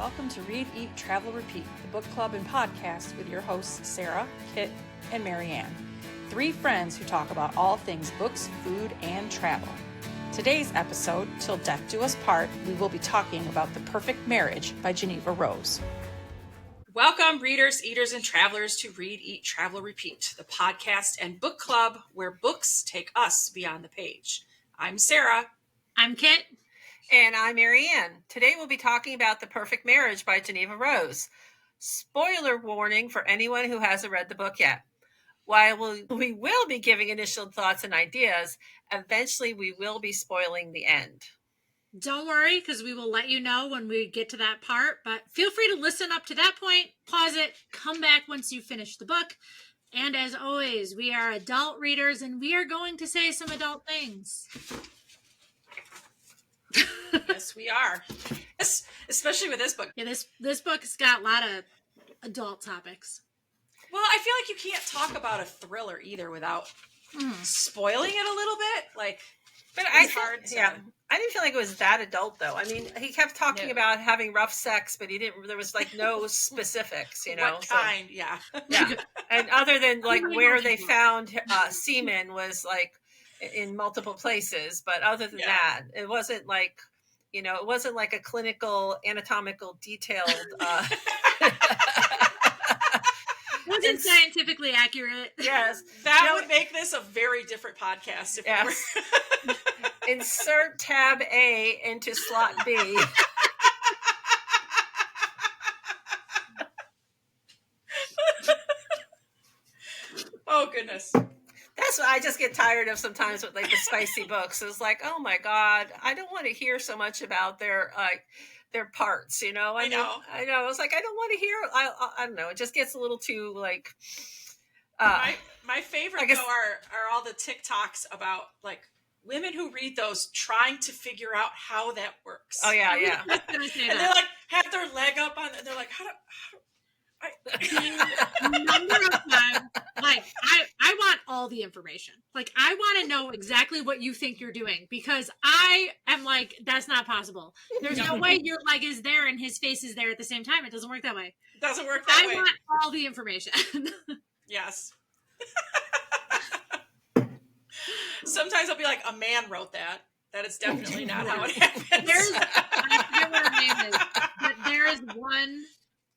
Welcome to Read, Eat, Travel, Repeat, the book club and podcast with your hosts, Sara, Kit, and Maryanne. Three friends who talk about all things books, food, and travel. Today's episode, Till Death Do Us Part, we will be talking about The Perfect Marriage by Jeneva Rose. Welcome, readers, eaters, and travelers to Read, Eat, Travel, Repeat, the podcast and book club where books take us beyond the page. I'm Sara. I'm Kit. And I'm Maryanne. Today we'll be talking about The Perfect Marriage by Jeneva Rose. Spoiler warning for anyone who hasn't read the book yet. While we will be giving initial thoughts and ideas, eventually we will be spoiling the end. Don't worry, because we will let you know when we get to that part, but feel free to listen up to that point, pause it, come back once you finish the book. And as always, we are adult readers and we are going to say some adult things. Yes, we are. Especially with this book. Yeah, this book's got a lot of adult topics. Well, I feel like you can't talk about a thriller either without spoiling it a little bit. But I didn't feel like it was that adult though. I mean, he kept talking about having rough sex, but he didn't. There was no specifics, you know. What kind? Yeah. And other than where they found semen was in multiple places, but other than that, it wasn't it wasn't like a clinical anatomical detailed. It wasn't scientifically accurate. Yes, that would make this a very different podcast. If we were. Insert tab A into slot B. Oh goodness. That's what I just get tired of sometimes with the spicy books. It's oh my God, I don't want to hear so much about their parts, you know. I know. I was I don't want to hear. I don't know. It just gets a little too my favorite though are all the TikToks about women who read those trying to figure out how that works. Oh yeah. And they're have their leg up on. And they're how do number of times, I want all the information. I want to know exactly what you think you're doing, because I am that's not possible. There's no way your leg is there and his face is there at the same time. It doesn't work that way. It doesn't work that way. I want all the information. Yes. Sometimes I'll be a man wrote that. That is definitely not how it happens. I forget what her name is, but there is one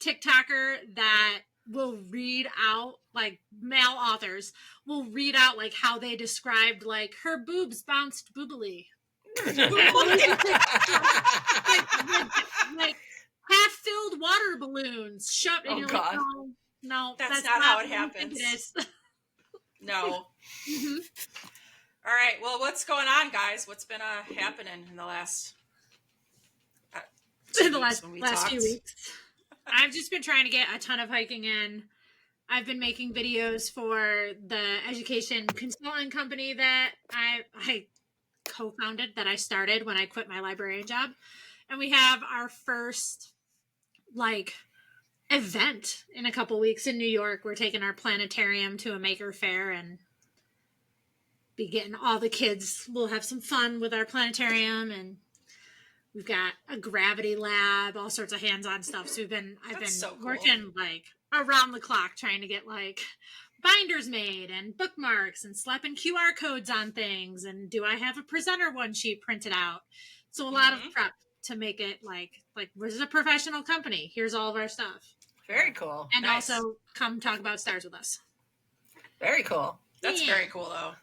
TikToker that will read out, male authors will read out how they described her boobs bounced boobily. Half-filled water balloons shoved. And you're no, that's not how it happens. It is. No. Mm-hmm. All right. Well, what's going on, guys? What's been happening in the last last few weeks? I've just been trying to get a ton of hiking in. I've been making videos for the education consulting company that I co-founded, that I started when I quit my librarian job. And we have our first event in a couple weeks in New York. We're taking our planetarium to a maker fair and be getting all the kids. We'll have some fun with our planetarium, and we've got a gravity lab, all sorts of hands-on stuff. So I've been so cool. Working around the clock trying to get binders made and bookmarks and slapping QR codes on things. And do I have a presenter one sheet printed out? So a lot of prep to make it this is a professional company. Here's all of our stuff. Very cool. And nice. Also come talk about stars with us. Very cool. That's very cool though.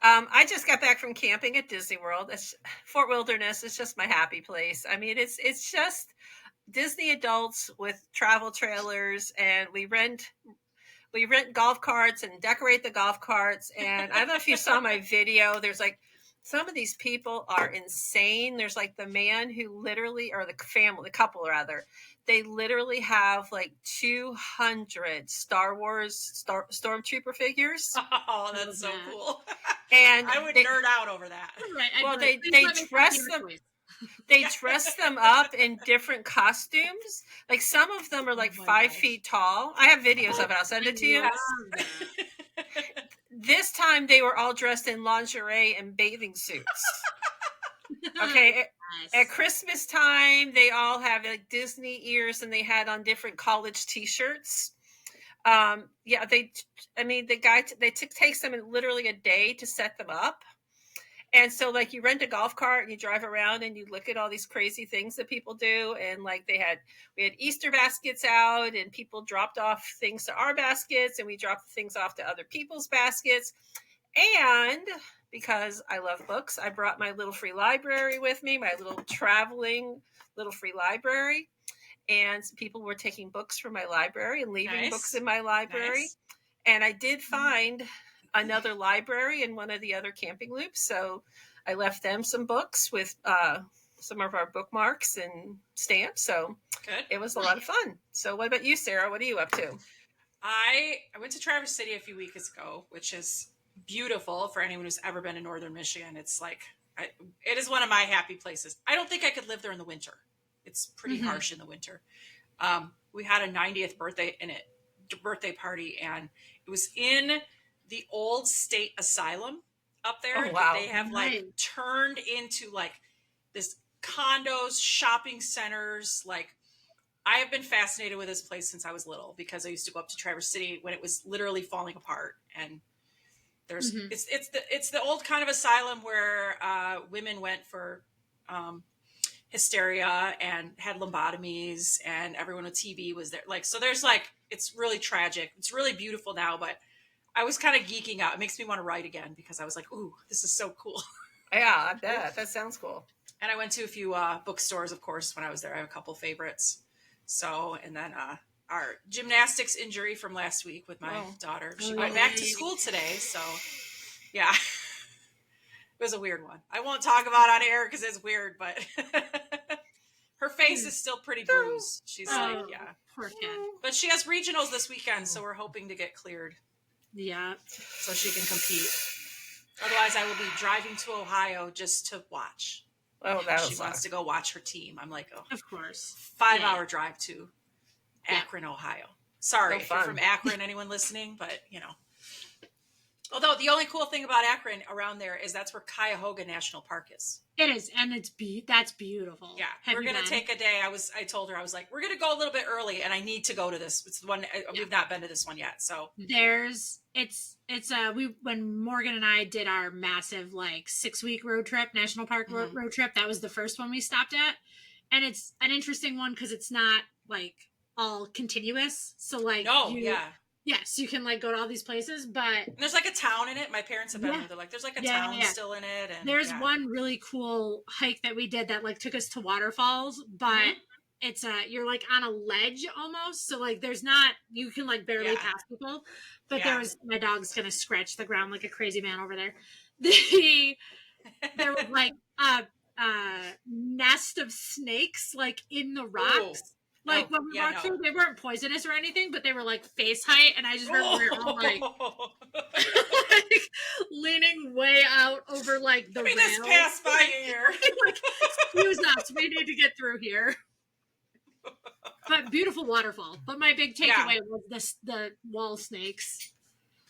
I just got back from camping at Disney World. Fort Wilderness is just my happy place. I mean, it's just Disney adults with travel trailers, and we rent golf carts and decorate the golf carts. And I don't know if you saw my video. There's some of these people are insane. There's the man who literally, or the couple rather, they literally have 200 Star Wars Stormtrooper figures. Oh, that's so cool. And I would nerd out over that. Right, well, they dress them. They dress them up in different costumes. Some of them are 5 feet tall. I have videos of it. I'll send it to you. This time they were all dressed in lingerie and bathing suits. Okay. at Christmas time, they all have like Disney ears, and they had on different college T-shirts. Yeah, the guy, takes them literally a day to set them up. And so like you rent a golf cart and you drive around and you look at all these crazy things that people do. And like we had Easter baskets out, and people dropped off things to our baskets, and we dropped things off to other people's baskets. And because I love books, I brought my little free library with me, my little traveling little free library. And people were taking books from my library and leaving books in my library. Nice. And I did find another library in one of the other camping loops. So I left them some books with some of our bookmarks and stamps. So good. It was a lot of fun. So what about you, Sarah? What are you up to? I went to Traverse City a few weeks ago, which is beautiful for anyone who's ever been in northern Michigan. It's like, it is one of my happy places. I don't think I could live there in the winter. It's pretty harsh in the winter. We had a 90th birthday party, and it was in the old state asylum up there. Oh, wow. They have like turned into like this condos, shopping centers. Like, I have been fascinated with this place since I was little, because I used to go up to Traverse City when it was literally falling apart. And there's it's the old kind of asylum where women went for hysteria and had lobotomies, and everyone with TB was there. Like, so there's like, it's really tragic. It's really beautiful now, but I was kind of geeking out. It makes me want to write again, because I was like, ooh, this is so cool. Yeah, I bet. That sounds cool. And I went to a few bookstores, of course, when I was there. I have a couple favorites. So, and then our gymnastics injury from last week with my daughter. She went back to school today. So, yeah, it was a weird one. I won't talk about it on air because it's weird, but her face is still pretty bruised. She's like, yeah. Poor kid. But she has regionals this weekend, so we're hoping to get cleared. Yeah. So she can compete. Otherwise, I will be driving to Ohio just to watch. Oh, she wants to go watch her team. I'm like, oh, of course. 5-hour drive to Akron, Ohio. Sorry if you're from Akron, anyone listening, but you know. Although the only cool thing about Akron around there is that's where Cuyahoga National Park is. It is, and that's beautiful. Yeah, we're gonna take a day. I told her, I was like, we're gonna go a little bit early, and I need to go to this. It's the one we've not been to this one yet. So when Morgan and I did our massive like 6-week road trip, national park road trip, that was the first one we stopped at, and it's an interesting one because it's not like all continuous. So like yes, you can like go to all these places, but and there's like a town in it. My parents have been there. They're like, there's like a town still in it. And there's one really cool hike that we did that like took us to waterfalls, but it's you're like on a ledge almost. So like there's not, you can like barely pass people, but my dog's going to scratch the ground like a crazy man over there. There was like a nest of snakes like in the rocks. Ooh. Like when we walked through, they weren't poisonous or anything, but they were like face height, and I just remember we were all like, like leaning way out over like the rail. Let me just pass by here. Like, excuse us, we need to get through here. But beautiful waterfall. But my big takeaway was the wall snakes.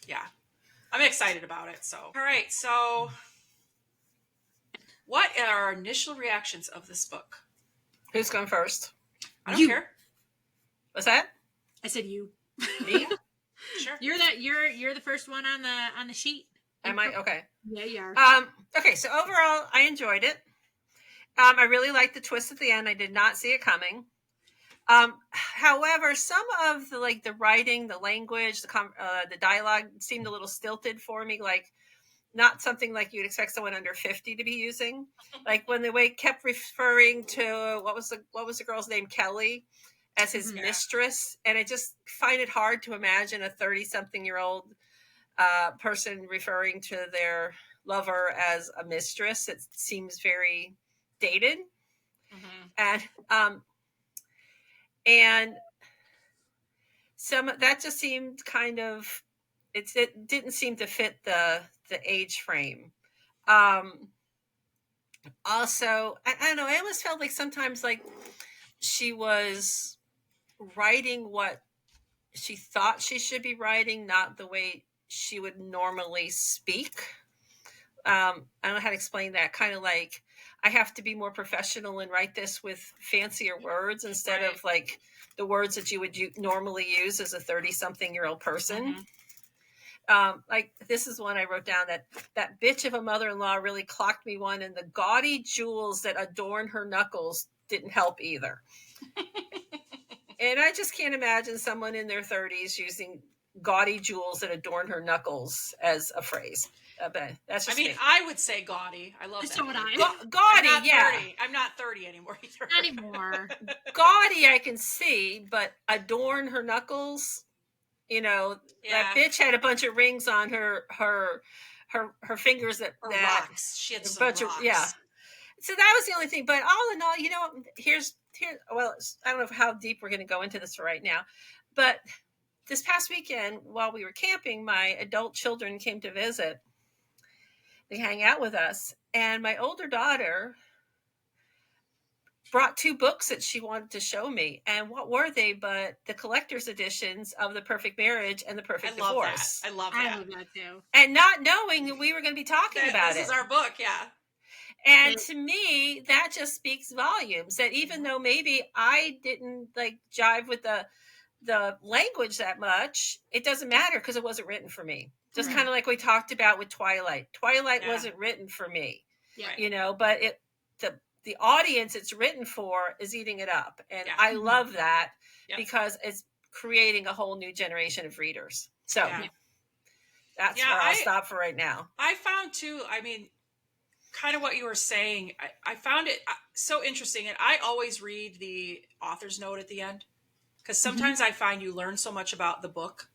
Yeah, I'm excited about it. So, all right. So, what are our initial reactions of this book? Who's going first? I don't care. What's that? I said you. Me? Sure. You're the first one on the sheet. Am I? Okay. Yeah, you are. Okay, so overall, I enjoyed it. I really liked the twist at the end. I did not see it coming. However, some of the writing, the language, the dialogue seemed a little stilted for me. Like, not something like you'd expect someone under 50 to be using. Like when the way kept referring to what was the girl's name, Kelly, as his mistress, and I just find it hard to imagine a 30-something-year-old person referring to their lover as a mistress. It seems very dated, and some that just seemed kind of it didn't seem to fit the age frame. Also, I don't know, I almost felt like sometimes like she was writing what she thought she should be writing, not the way she would normally speak. I don't know how to explain that. Kind of like I have to be more professional and write this with fancier words instead Right. of like the words that you would normally use as a 30-something-year-old person. Like this is one I wrote down, that bitch of a mother-in-law really clocked me one, and the gaudy jewels that adorn her knuckles didn't help either. And I just can't imagine someone in their 30s using gaudy jewels that adorn her knuckles as a phrase. But that's just me. I would say gaudy. I love that. So would I. Gaudy, I'm not yeah. 30. I'm not 30 anymore either. Not anymore. Gaudy I can see, but adorn her knuckles, that bitch had a bunch of rings on her fingers that rocks. She had some rocks. Yeah. So that was the only thing. But all in all, well, I don't know how deep we're going to go into this right now, but this past weekend while we were camping, my adult children came to visit. They hang out with us, and my older daughter brought 2 books that she wanted to show me. And what were they but the collector's editions of The Perfect Marriage and The Perfect Divorce. I love that. I love that too. And not knowing that we were going to be talking about it. This is our book, yeah. And to me, that just speaks volumes, that even though maybe I didn't like jive with the language that much, it doesn't matter because it wasn't written for me. Just kind of like we talked about with Twilight. Twilight wasn't written for me, but the audience it's written for is eating it up. And I love that because it's creating a whole new generation of readers. So that's where I'll stop for right now. I found too, kind of what you were saying, I found it so interesting. And I always read the author's note at the end because sometimes I find you learn so much about the book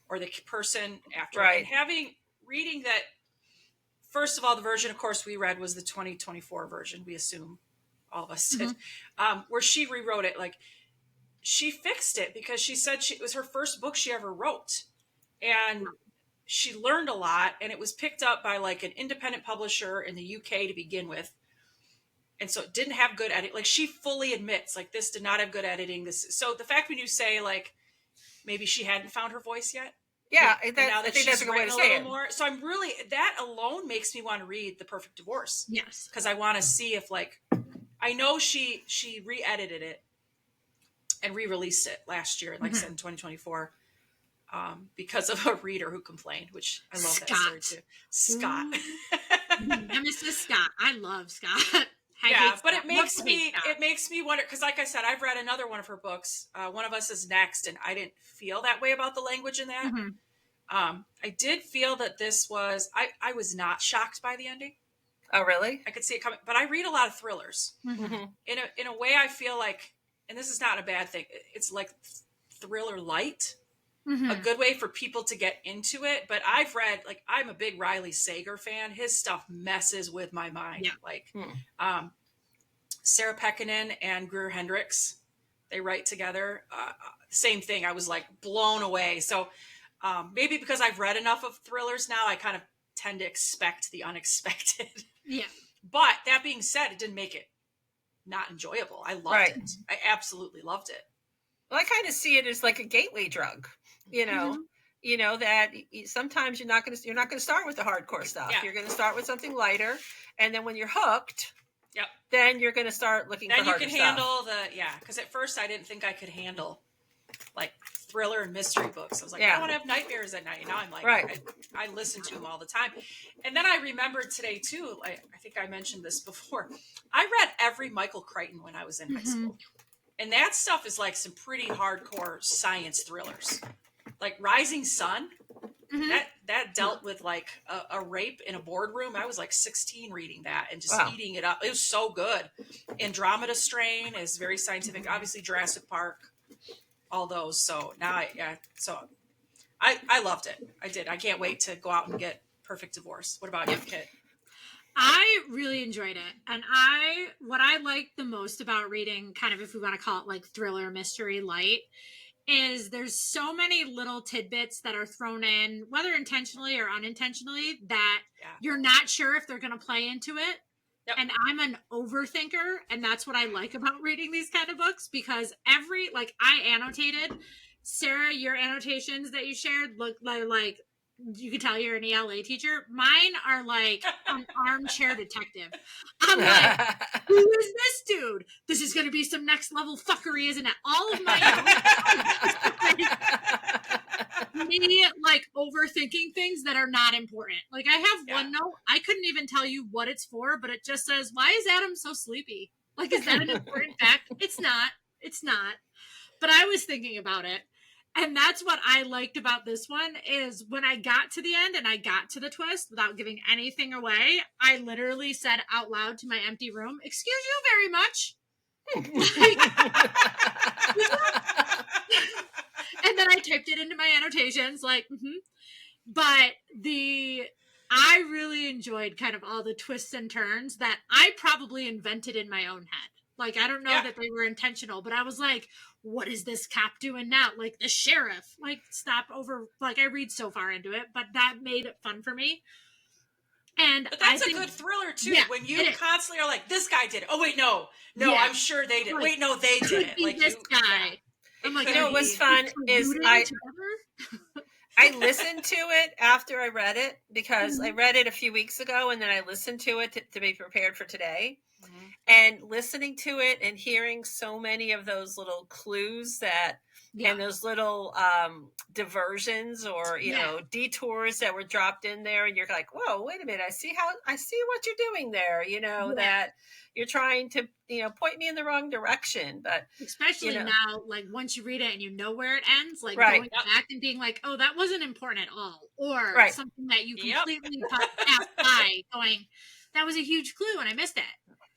or the person after. And reading that, first of all, the version, of course, we read was the 2024 version. We assume all of us did, where she rewrote it. Like she fixed it because she said it was her first book she ever wrote. And she learned a lot, and it was picked up by like an independent publisher in the UK to begin with. And so it didn't have good editing. Like she fully admits like this did not have good editing. So the fact when you say like, maybe she hadn't found her voice yet. Yeah. Now that she's written a little more. So that alone makes me want to read The Perfect Divorce. Yes. Because I want to see if like, I know she re-edited it and re-released it last year, like I said, in 2024. Because of a reader who complained, which I love that story too. Scott. Mr. Scott. I love Scott. But it makes me wonder, because like I said, I've read another one of her books. One of Us Is Next, and I didn't feel that way about the language in that. I did feel that this was, I was not shocked by the ending. Oh, really? I could see it coming, but I read a lot of thrillers. In a way, I feel like, and this is not a bad thing, it's like thriller light. A good way for people to get into it. But I've read, like, I'm a big Riley Sager fan. His stuff messes with my mind. Yeah. Like, Sarah Pekkanen and Greer Hendricks, they write together. Same thing. I was like blown away. So maybe because I've read enough of thrillers now, I kind of tend to expect the unexpected. Yeah. But that being said, it didn't make it not enjoyable. I loved it. I absolutely loved it. Well, I kind of see it as like a gateway drug, that sometimes you're not going to start with the hardcore stuff. You're going to start with something lighter. And then when you're hooked, then you're going to start looking for harder stuff. Then you can handle because at first I didn't think I could handle like thriller and mystery books. I was like, I don't want to have nightmares at night. And now I'm like, I listen to them all the time. And then I remembered today too, I think I mentioned this before. I read every Michael Crichton when I was in high school. And that stuff is like some pretty hardcore science thrillers. Like Rising Sun, that dealt with like a rape in a boardroom. I was like 16 reading that and just eating it up. It was so good. Andromeda Strain is very scientific. Obviously Jurassic Park, all those. So now I loved it. I did. I can't wait to go out and get Perfect Divorce. What about you, Kit? I really enjoyed it. And what I like the most about reading, kind of if we want to call it like thriller, mystery, light, is there's so many little tidbits that are thrown in, whether intentionally or unintentionally, that you're not sure if they're going to play into it. Yep. And I'm an overthinker, and that's what I like about reading these kind of books, because I annotated, Sarah, your annotations that you shared look like you can tell you're an ELA teacher. Mine are like an armchair detective. I'm like, who is this dude? This is going to be some next level fuckery, isn't it? All of my notes, me like overthinking things that are not important. Like I have one note, I couldn't even tell you what it's for, but it just says, "Why is Adam so sleepy?" Like, is that an important fact? It's not. It's not. But I was thinking about it. And that's what I liked about this one is when I got to the end and I got to the twist without giving anything away, I literally said out loud to my empty room, "Excuse you very much." And then I typed it into my annotations like, But I really enjoyed kind of all the twists and turns that I probably invented in my own head. Like, I don't know that they were intentional, but I was like, what is this cop doing now? Like the sheriff, like stop over. Like I read so far into it, but that made it fun for me. And but that's a good thriller too. When you constantly are like, this guy did it. Oh wait, no, I'm sure they did. Like, wait, no, they did it. Like this guy. I'm like, you know, what's fun is I listened to it after I read it because I read it a few weeks ago and then I listened to it to be prepared for today. And listening to it and hearing so many of those little clues that and those little diversions or you know detours that were dropped in there, and you're like, whoa, wait a minute, I see what you're doing there, you know, that you're trying to, you know, point me in the wrong direction. But especially now, like once you read it and you know where it ends, like going back and being like, oh, that wasn't important at all, or something that you completely passed by, going, that was a huge clue and I missed it.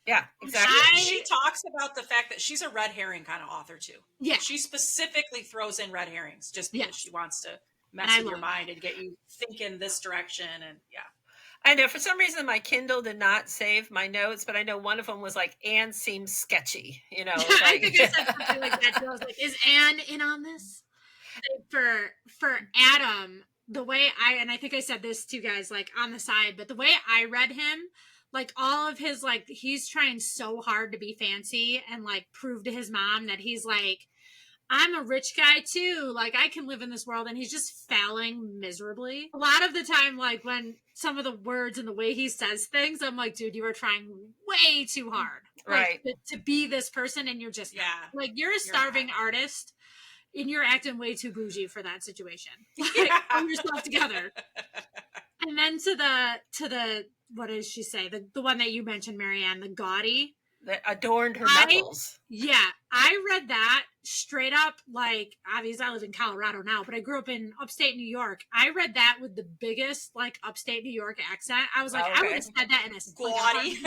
Yeah, exactly. She talks about the fact that she's a red herring kind of author too. Yeah. She specifically throws in red herrings just because she wants to mess with your mind and get you thinking this direction. And I know for some reason my Kindle did not save my notes, but I know one of them was like, Anne seems sketchy, you know. Like, I think I said something like that too. I was like, is Anne in on this? For Adam, the way I think I said this to you guys like on the side, but the way I read him, like all of his, like, he's trying so hard to be fancy and like prove to his mom that he's like, I'm a rich guy too. Like I can live in this world, and he's just failing miserably. A lot of the time, like when some of the words and the way he says things, I'm like, dude, you are trying way too hard. Like, to be this person, and you're just like, you're a starving artist and you're acting way too bougie for that situation. Like, pull yourself together. And then to the what does she say? The one that you mentioned, Maryanne, the gaudy. That adorned her knuckles. I read that straight up, like, obviously I live in Colorado now, but I grew up in upstate New York. I read that with the biggest, like, upstate New York accent. I was like, I would have said that in a gaudy.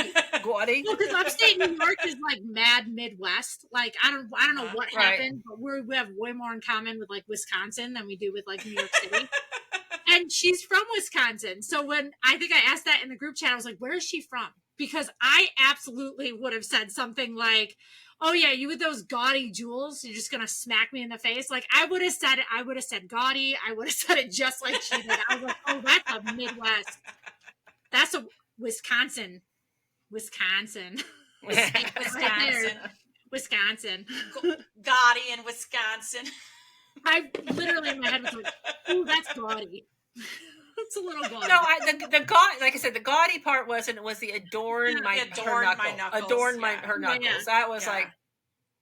Gaudy. Well, because upstate New York is like mad Midwest. Like, I don't know what happened, but we have way more in common with like Wisconsin than we do with like New York City. And she's from Wisconsin. So when I think I asked that in the group chat, I was like, where is she from? Because I absolutely would have said something like, oh yeah, you with those gaudy jewels, you're just going to smack me in the face. Like I would have said it. I would have said gaudy. I would have said it just like she did. I was like, oh, that's a Midwest. That's a Wisconsin. Wisconsin. Gaudy in Wisconsin. I literally in my head was like, ooh, that's gaudy. It's a little gaudy. No, the gaudy, like I said, the gaudy part was the adorn my knuckles. Adorn her knuckles. Yeah. That was like,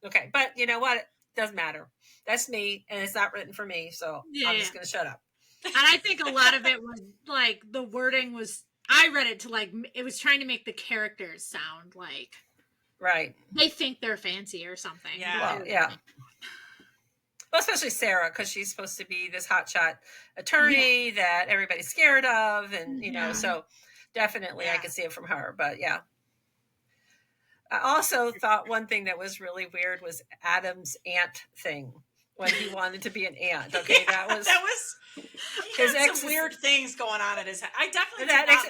okay, but you know what? It doesn't matter. That's me, and it's not written for me, so I'm just gonna shut up. And I think a lot of it was like the wording was. I read it to like it was trying to make the characters sound like they think they're fancy or something. Yeah, well, Well, especially Sara, because she's supposed to be this hotshot attorney that everybody's scared of, and you know, so definitely I could see it from her. But I also thought one thing that was really weird was Adam's aunt thing when he wanted to be an aunt. Okay, that was he had some weird things going on in his head. I definitely did not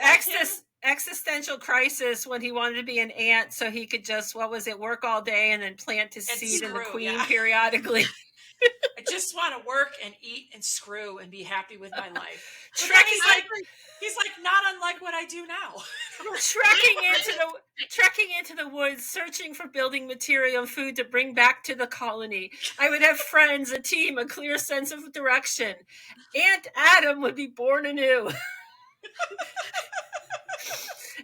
existential crisis when he wanted to be an aunt so he could just work all day and then plant his seed in the queen periodically. I just want to work and eat and screw and be happy with my life. He's like not unlike what I do now. Trekking into the woods, searching for building material and food to bring back to the colony. I would have friends, a team, a clear sense of direction. Aunt Adam would be born anew.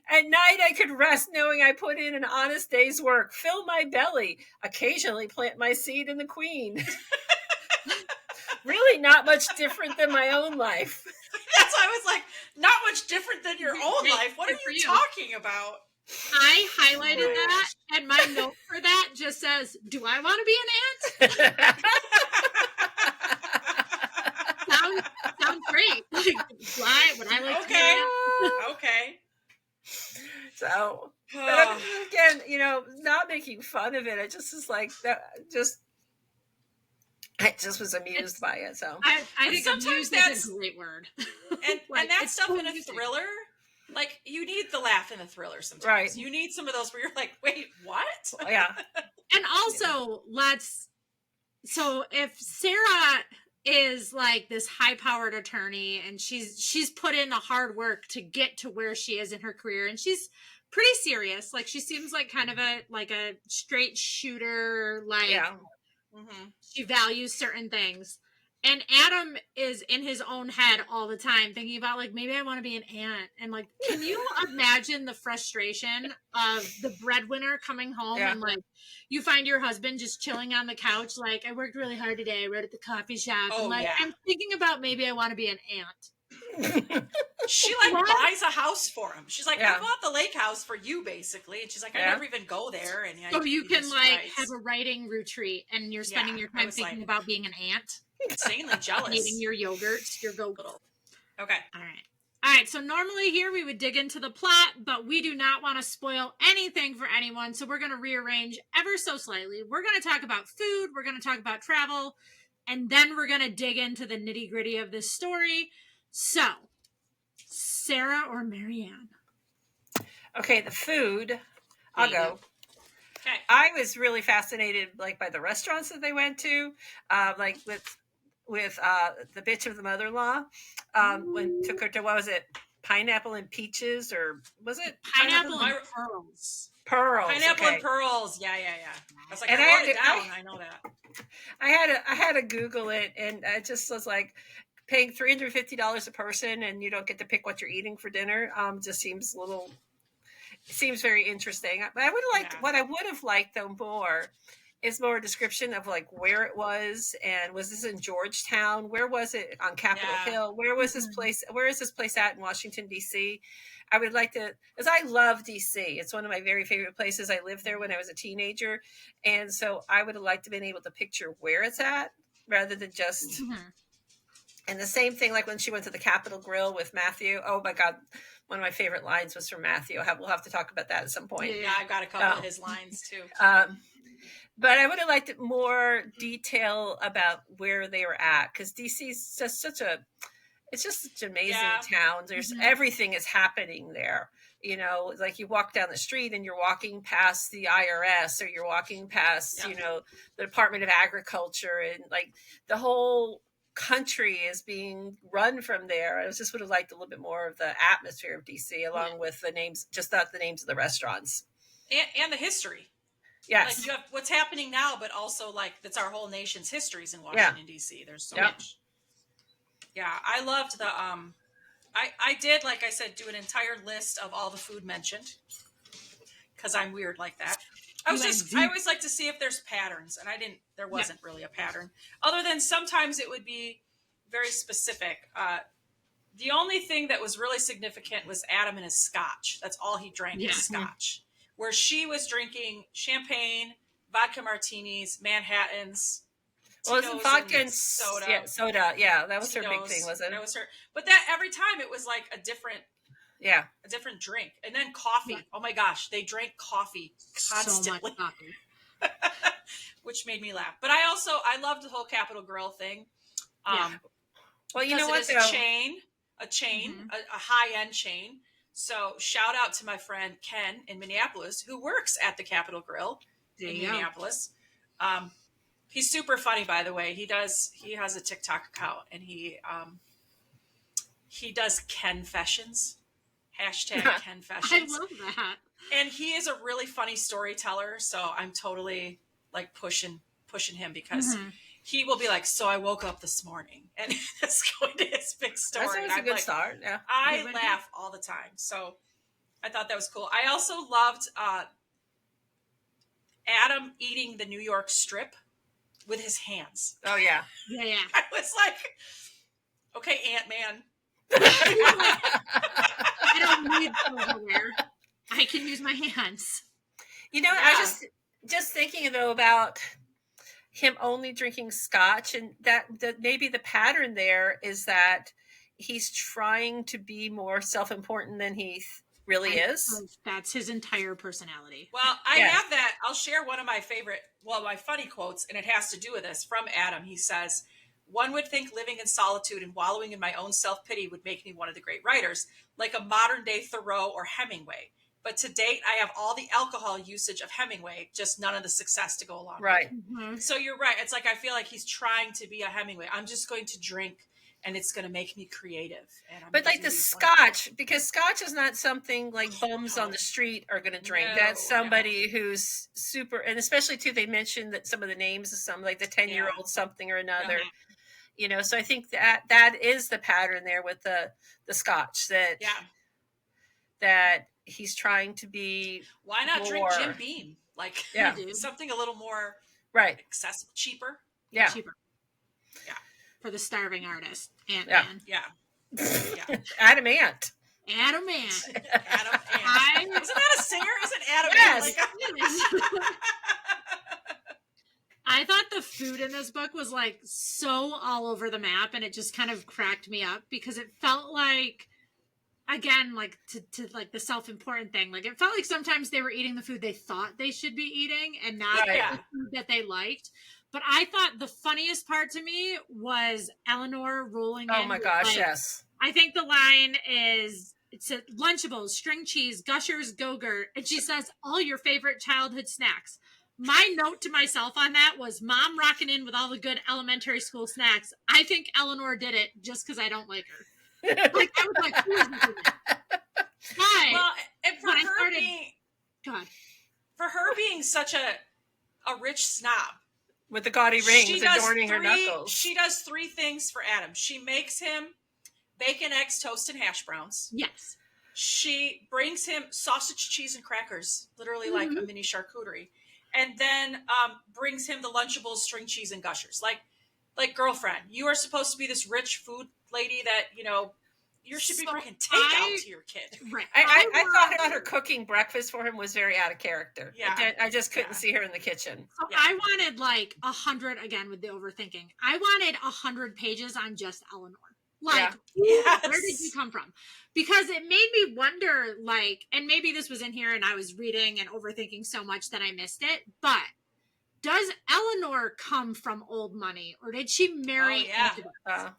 At night, I could rest knowing I put in an honest day's work, fill my belly, occasionally plant my seed in the queen. Really not much different than my own life. That's why I was like, not much different than your own life. What are you talking about? I highlighted that, and my note for that just says, do I want to be an aunt? Sounds great. Would I like to be an aunt? Okay. So, but again, not making fun of it. I just was like, I just was amused by it. So I think sometimes that's a great word. And that stuff in a thriller, like you need the laugh in a thriller sometimes. Right. You need some of those where you're like, wait, what? Yeah. And also, so if Sara is like this high-powered attorney and she's put in the hard work to get to where she is in her career, and she's pretty serious. Like she seems like kind of a straight shooter, like she values certain things. And Adam is in his own head all the time thinking about like, maybe I want to be an aunt. And like, can you imagine the frustration of the breadwinner coming home and like you find your husband just chilling on the couch, like, I worked really hard today, I wrote at the coffee shop, and like I'm thinking about maybe I want to be an aunt. She like buys a house for him. She's like, I bought the lake house for you, basically. And she's like, I never even go there. And so you can like have a writing retreat, and you're spending your time thinking about being an aunt. Insanely jealous. Eating your yogurts, your go-go. Okay. All right. So normally here we would dig into the plot, but we do not want to spoil anything for anyone. So we're going to rearrange ever so slightly. We're going to talk about food. We're going to talk about travel. And then we're going to dig into the nitty gritty of this story. So, Sara or Maryanne? Okay, the food. I'll go. Okay. I was really fascinated, like by the restaurants that they went to, like with the bitch of the mother-in-law, when took her to, what was it, Pineapple and Peaches, or was it Pineapple and Pearls? Pearls. Pineapple and Pearls. Yeah. I was like, and I wrote it down. I know that. I had to Google it, and I just was like, paying $350 a person and you don't get to pick what you're eating for dinner just seems very interesting. But I would have liked, what I would have liked though more is more a description of like where it was, and was this in Georgetown? Where was it on Capitol Hill? Where was this place? Where is this place at in Washington, D.C.? I would like to, because I love D.C. It's one of my very favorite places. I lived there when I was a teenager. And so I would have liked to have been able to picture where it's at rather than just... And the same thing, like when she went to the Capitol Grill with Matthew. Oh my God, one of my favorite lines was from Matthew. We'll have to talk about that at some point. Yeah, I've got a couple of his lines too. But I would have liked more detail about where they were at, because DC is just such an amazing town. There's everything is happening there. Like you walk down the street and you're walking past the IRS, or you're walking past, the Department of Agriculture, and like the whole country is being run from there. I just would have liked a little bit more of the atmosphere of DC, along with the names, just not the names of the restaurants and the history. Yes, like you have what's happening now, but also like that's our whole nation's histories in Washington D.C. There's so much. Yeah, I loved the I did, like I said, do an entire list of all the food mentioned, because I'm weird like that. I always like to see if there's patterns, and there wasn't really a pattern, other than sometimes it would be very specific. The only thing that was really significant was Adam and his scotch. That's all he drank was scotch, where she was drinking champagne, vodka martinis, Manhattans. Well, it's vodka and soda. Yeah, soda. Yeah, that was her big thing, wasn't it? That was her. But that every time it was like a different drink. And then coffee. Yeah. Oh my gosh, they drank coffee constantly. So much coffee. Which made me laugh. But I loved the whole Capitol Grill thing. Well, you know what? It is a high-end chain. So shout out to my friend Ken in Minneapolis, who works at the Capitol Grill in Minneapolis. He's super funny, by the way. He has a TikTok account, and he does Kenfessions, hashtag I Kenfessions. love that. And he is a really funny storyteller, so I'm totally like pushing him because he will be like, so I woke up this morning, and it's going to his big story. That's always a good start. Yeah. I laugh all the time. So I thought that was cool. I also loved Adam eating the New York strip with his hands. Oh yeah. Yeah. I was like, okay, Ant-Man. I don't need silverware. I can use my hands. You know, I just thinking though about him only drinking scotch, and that maybe the pattern there is that he's trying to be more self-important than he really is. That's his entire personality. Well, I have that. I'll share one of my my funny quotes, and it has to do with this from Adam. He says, "One would think living in solitude and wallowing in my own self-pity would make me one of the great writers, like a modern-day Thoreau or Hemingway. But to date, I have all the alcohol usage of Hemingway, just none of the success to go along right. with it." So you're right. It's like I feel like he's trying to be a Hemingway. I'm just going to drink, and it's going to make me creative. But like the scotch, because scotch is not something like bums on the street are going to drink. That's somebody who's super, and especially too, they mentioned that some of the names of some, like the 10-year-old something or another. You know, so I think that is the pattern there with the scotch that he's trying to be. Why not drink Jim Beam? Like something a little more accessible, cheaper. Yeah. Cheaper. Yeah. For the starving artist, Ant-Man. Yeah. Adam Ant. Adam Ant. Isn't that a singer? Isn't Adam Ant? I thought the food in this book was like so all over the map, and it just kind of cracked me up because it felt like, again, like to like the self-important thing. Like it felt like sometimes they were eating the food they thought they should be eating and not the food that they liked. But I thought the funniest part to me was Eleanor rolling in. Oh my gosh, yes. I think the line is, it's a Lunchables, string cheese, Gushers, Go-Gurt. And she says, all your favorite childhood snacks. My note to myself on that was, Mom rocking in with all the good elementary school snacks. I think Eleanor did it just because I don't like her. Like, I was like, who is this woman? But well, and for her being being such a rich snob with the gaudy rings adorning her knuckles, she does 3 things for Adam. She makes him bacon, eggs, toast, and hash browns. Yes. She brings him sausage, cheese, and crackers, literally like a mini charcuterie, and then brings him the Lunchables, string cheese, and Gushers. Like girlfriend, you are supposed to be this rich food lady that, you know, you should be bringing takeout to your kid. Right. I thought her cooking breakfast for him was very out of character. Yeah. I just couldn't see her in the kitchen. So I wanted like 100, again with the overthinking, I wanted 100 pages on just Eleanor. Like, where did you come from? Because it made me wonder, like, and maybe this was in here and I was reading and overthinking so much that I missed it, but does Eleanor come from old money, or did she marry into it?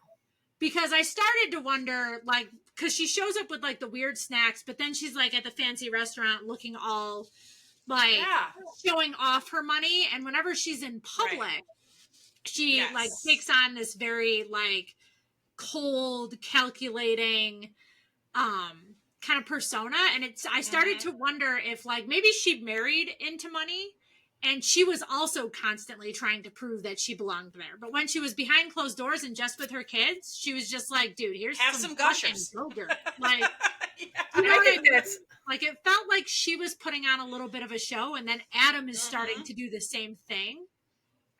Because I started to wonder, like, because she shows up with like the weird snacks, but then she's like at the fancy restaurant looking all like showing off her money, and whenever she's in public, she like takes on this very like cold, calculating kind of persona. And I started to wonder if like maybe she married into money and she was also constantly trying to prove that she belonged there. But when she was behind closed doors and just with her kids, she was just like, dude, here's some Gushers. Like, you know what I mean? Like it felt like she was putting on a little bit of a show, and then Adam is starting to do the same thing.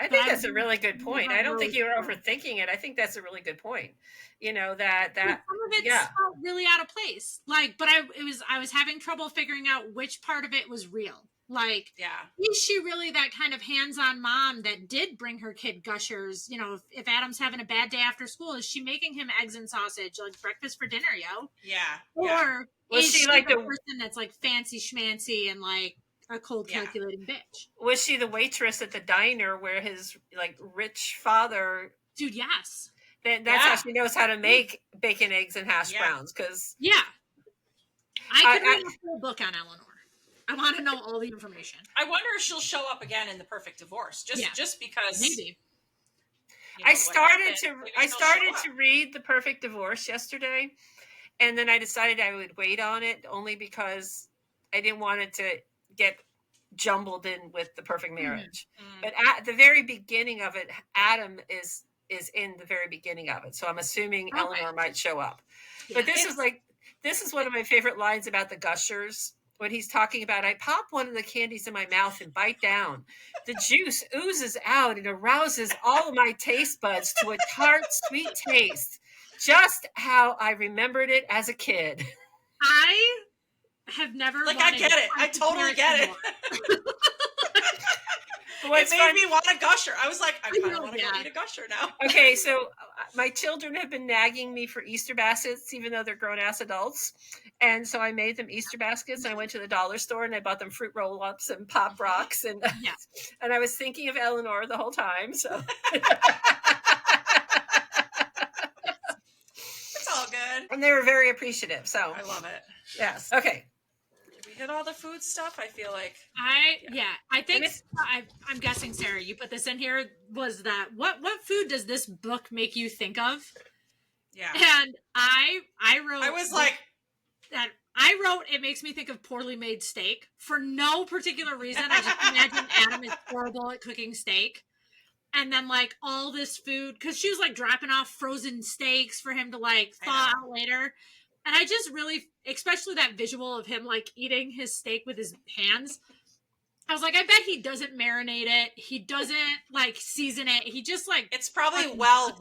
I think that's a really good point. I don't think you're overthinking it. I think that's a really good point. You know, that some of it felt really out of place. Like, but I was having trouble figuring out which part of it was real. Like, is she really that kind of hands-on mom that did bring her kid Gushers? You know, if Adam's having a bad day after school, is she making him eggs and sausage, like breakfast for dinner, yo? Yeah. Or is she like the person that's like fancy schmancy and like a cold calculating bitch? Was she the waitress at the diner where his like rich father? Dude, yes. That's how she knows how to make bacon, eggs, and hash browns. Because I could read a whole book on Eleanor. I want to know all the information. I wonder if she'll show up again in The Perfect Divorce, just because. Maybe. I started to read The Perfect Divorce yesterday, and then I decided I would wait on it only because I didn't want it to get jumbled in with The Perfect Marriage. But at the very beginning of it, Adam is in the very beginning of it, so I'm assuming Eleanor might show up. But this is one of my favorite lines about the Gushers. When he's talking about, I pop one of the candies in my mouth and bite down. The juice oozes out and arouses all of my taste buds to a tart, sweet taste, just how I remembered it as a kid. I have never I get it. I totally get it. It made me want a Gusher. I was like, I kind of want to go eat a Gusher now. Okay, so my children have been nagging me for Easter baskets, even though they're grown-ass adults. And so I made them Easter baskets. I went to the dollar store and I bought them fruit roll-ups and Pop Rocks. And and I was thinking of Eleanor the whole time. So it's all good. And they were very appreciative. So I love it. Yes. Okay. Hit all the food stuff. I feel like I think I'm guessing, Sarah, you put this in here, was that what food does this book make you think of? Yeah. And I wrote it makes me think of poorly made steak for no particular reason. I just imagine Adam is horrible at cooking steak. And then all this food, because she was dropping off frozen steaks for him to thaw out later. And I just really, especially that visual of him eating his steak with his hands. I was like, I bet he doesn't marinate it. He doesn't season it. He just it's probably well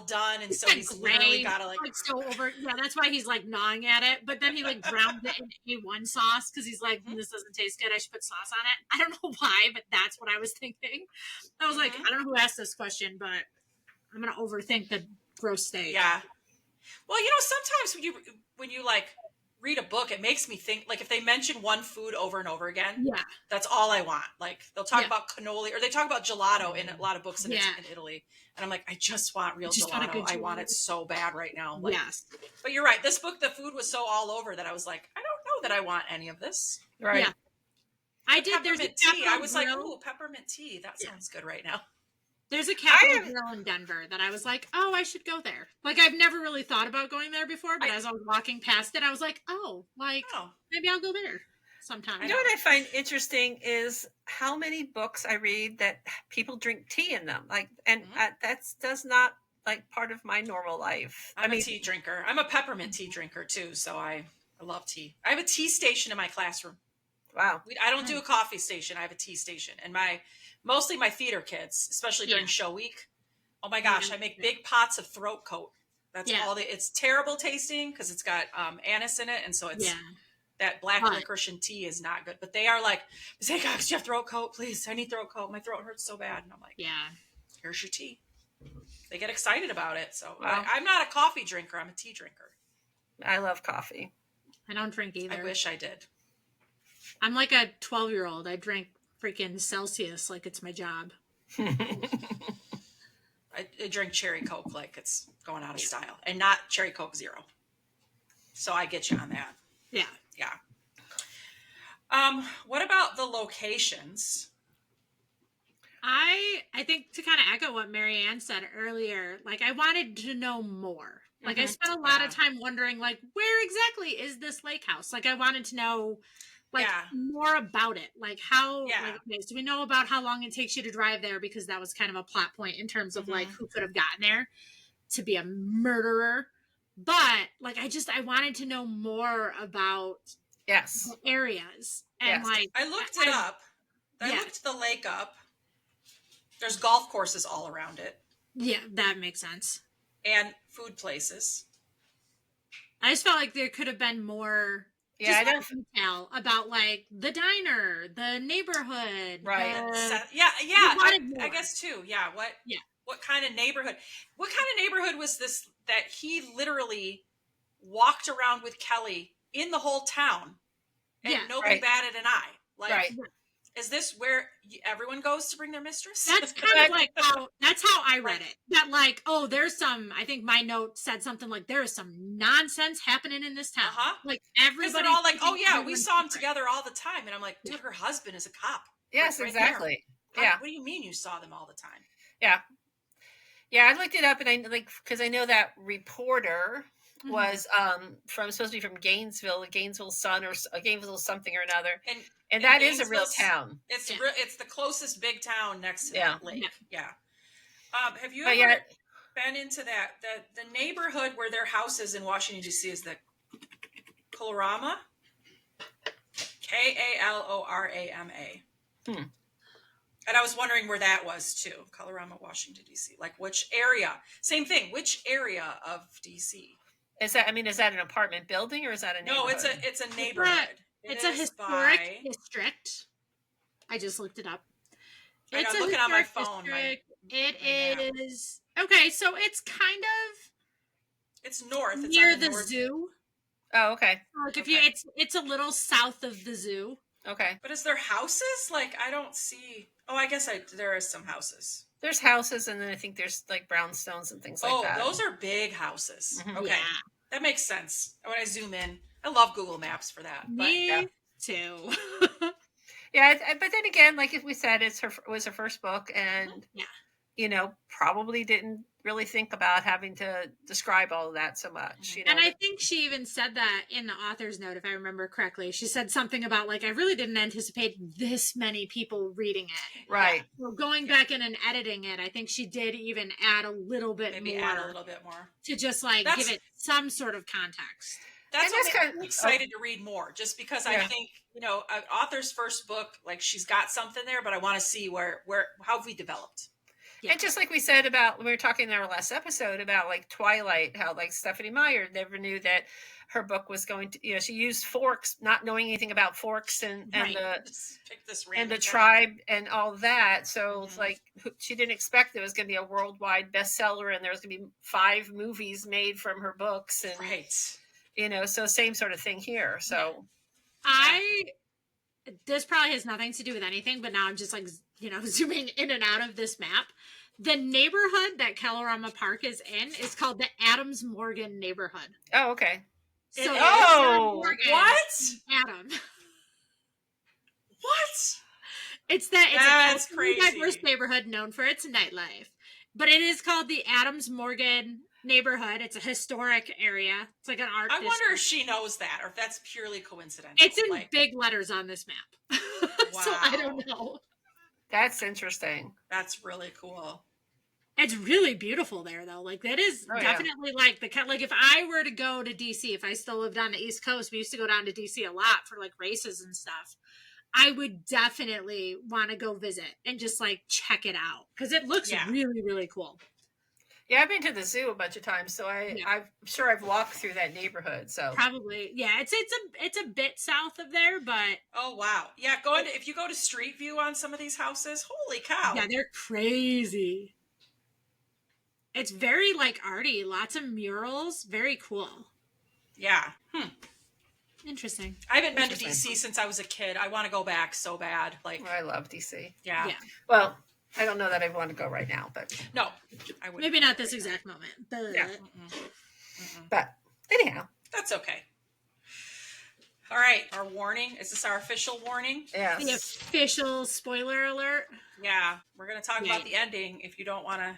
done. And so he's literally got to so over. Yeah, that's why he's gnawing at it. But then he ground it in A1 sauce because he's like, this doesn't taste good. I should put sauce on it. I don't know why, but that's what I was thinking. I was like, I don't know who asked this question, but I'm gonna overthink the gross steak. Yeah. Well, sometimes when you read a book, it makes me think if they mention one food over and over again, that's all I want. They'll talk about cannoli, or they talk about gelato in a lot of books in Italy, and I'm like, I just want real gelato. I want it so bad right now. Yes. But you're right. This book, the food was so all over that I was like, I don't know that I want any of this. Right. Yeah. I did. There's a tea. I was like, ooh, peppermint tea. That sounds good right now. There's a Capitol Grill in Denver that I was like, oh, I should go there. I've never really thought about going there before, but as I was walking past it, I was like, maybe I'll go there sometime. You know what I find interesting is how many books I read that people drink tea in them. That's not part of my normal life. I'm a tea drinker. I'm a peppermint tea drinker too, so I love tea. I have a tea station in my classroom. Wow. I don't do a coffee station. I have a tea station. And mostly my theater kids, especially during show week. Oh my gosh, I make big pots of throat coat. That's all it's terrible tasting because it's got anise in it. And so it's that black licorice and tea is not good. But they are like, say, guys, do you have throat coat? Please, I need throat coat. My throat hurts so bad. And I'm like, here's your tea. They get excited about it. So I'm not a coffee drinker. I'm a tea drinker. I love coffee. I don't drink either. I wish I did. I'm like a 12-year-old. I drink freaking Celsius like it's my job. I drink cherry Coke like it's going out of style, and not cherry Coke Zero. So I get you on that. Yeah. What about the locations? I think to kind of echo what Maryanne said earlier, I wanted to know more. I spent a lot of time wondering, where exactly is this lake house? I wanted to know more about it. How, do we know about how long it takes you to drive there? Because that was kind of a plot point in terms of who could have gotten there to be a murderer. But I wanted to know more about the areas. And I looked it up. I looked the lake up. There's golf courses all around it. Yeah, that makes sense. And food places. I just felt like there could have been more detail about the diner, the neighborhood. Right. I guess too. Yeah. What kind of neighborhood? What kind of neighborhood was this that he literally walked around with Kelly in the whole town and nobody batted an eye? Is this where everyone goes to bring their mistress? That's kind of like that's how I read it. That like, oh, there's some, I think my note said something like, there is some nonsense happening in this town. Like Because they're all like, oh yeah, we saw them together all the time. And I'm like, dude, her husband is a cop. Yes, right exactly. there. Yeah. What do you mean you saw them all the time? Yeah. Yeah, I looked it up, and I like, because I know that reporter was from supposed to be from Gainesville, Gainesville Sun, or Gainesville something or another, and that is a real town. It's it's the closest big town next to that lake. Yeah. Have you ever been into that? The neighborhood where their house is in Washington D.C. is the Kalorama, Kalorama. And I was wondering where that was too. Kalorama, Washington D.C. Like which area? Same thing. Which area of D.C.? Is that? I mean, is that an apartment building or is that a neighborhood? No, it's a neighborhood. It's a historic district. I just looked it up. I'm looking on my phone. It is okay. So it's kind of it's north. It's near the zoo. Oh, okay. Like if it's a little south of the zoo. Okay. But is there houses? Like I don't see. Oh, I guess there is some houses. There's houses, and then I think there's like brownstones and things like that. Oh, those are big houses. Okay, yeah. That makes sense. When I zoom in, I love Google Maps for that. Me too. Yeah, but then again, like we said, it was her first book, and probably didn't really think about having to describe all of that so much. And I think she even said that in the author's note, if I remember correctly. She said something about like, I really didn't anticipate this many people reading it. Right. So going back in and editing it, I think she did even add a little bit more to just like give it some sort of context. That's what I'm excited to read more, just because I think, an author's first book, like she's got something there, but I want to see how have we developed. Yeah. And just like we said about, we were talking in our last episode about like Twilight, how like Stephanie Meyer never knew that her book was going to, she used forks, not knowing anything about forks and the tribe and all that. So it's like, she didn't expect it was going to be a worldwide bestseller and there was going to be 5 movies made from her books. And, so same sort of thing here. So this probably has nothing to do with anything, but now I'm just like, zooming in and out of this map. The neighborhood that Kalorama Park is in is called the Adams Morgan neighborhood. Oh, okay. So what? Adam. What? It's a crazy diverse neighborhood known for its nightlife. But it is called the Adams Morgan neighborhood. It's a historic area. It's like an art district. Wonder if she knows that or if that's purely coincidental. It's in big letters on this map. Wow. So I don't know. That's interesting. That's really cool. It's really beautiful there, though. Like that is definitely like if I were to go to DC, if I still lived on the East Coast, we used to go down to DC a lot for like races and stuff. I would definitely want to go visit and just like check it out because it looks really, really cool. Yeah, I've been to the zoo a bunch of times, so I'm sure I've walked through that neighborhood. So probably, it's a bit south of there, but oh wow, yeah. If you go to Street View on some of these houses, holy cow! Yeah, they're crazy. It's very like arty, lots of murals, very cool. Yeah. Interesting. I haven't been to DC since I was a kid. I want to go back so bad. Like I love DC. Yeah. Well, I don't know that I want to go right now, but no, I wouldn't. Maybe not this exact moment. But anyhow, that's okay. All right, our warning. Is this our official warning? Yeah. The official spoiler alert. Yeah, we're going to talk about the ending. If you don't want to.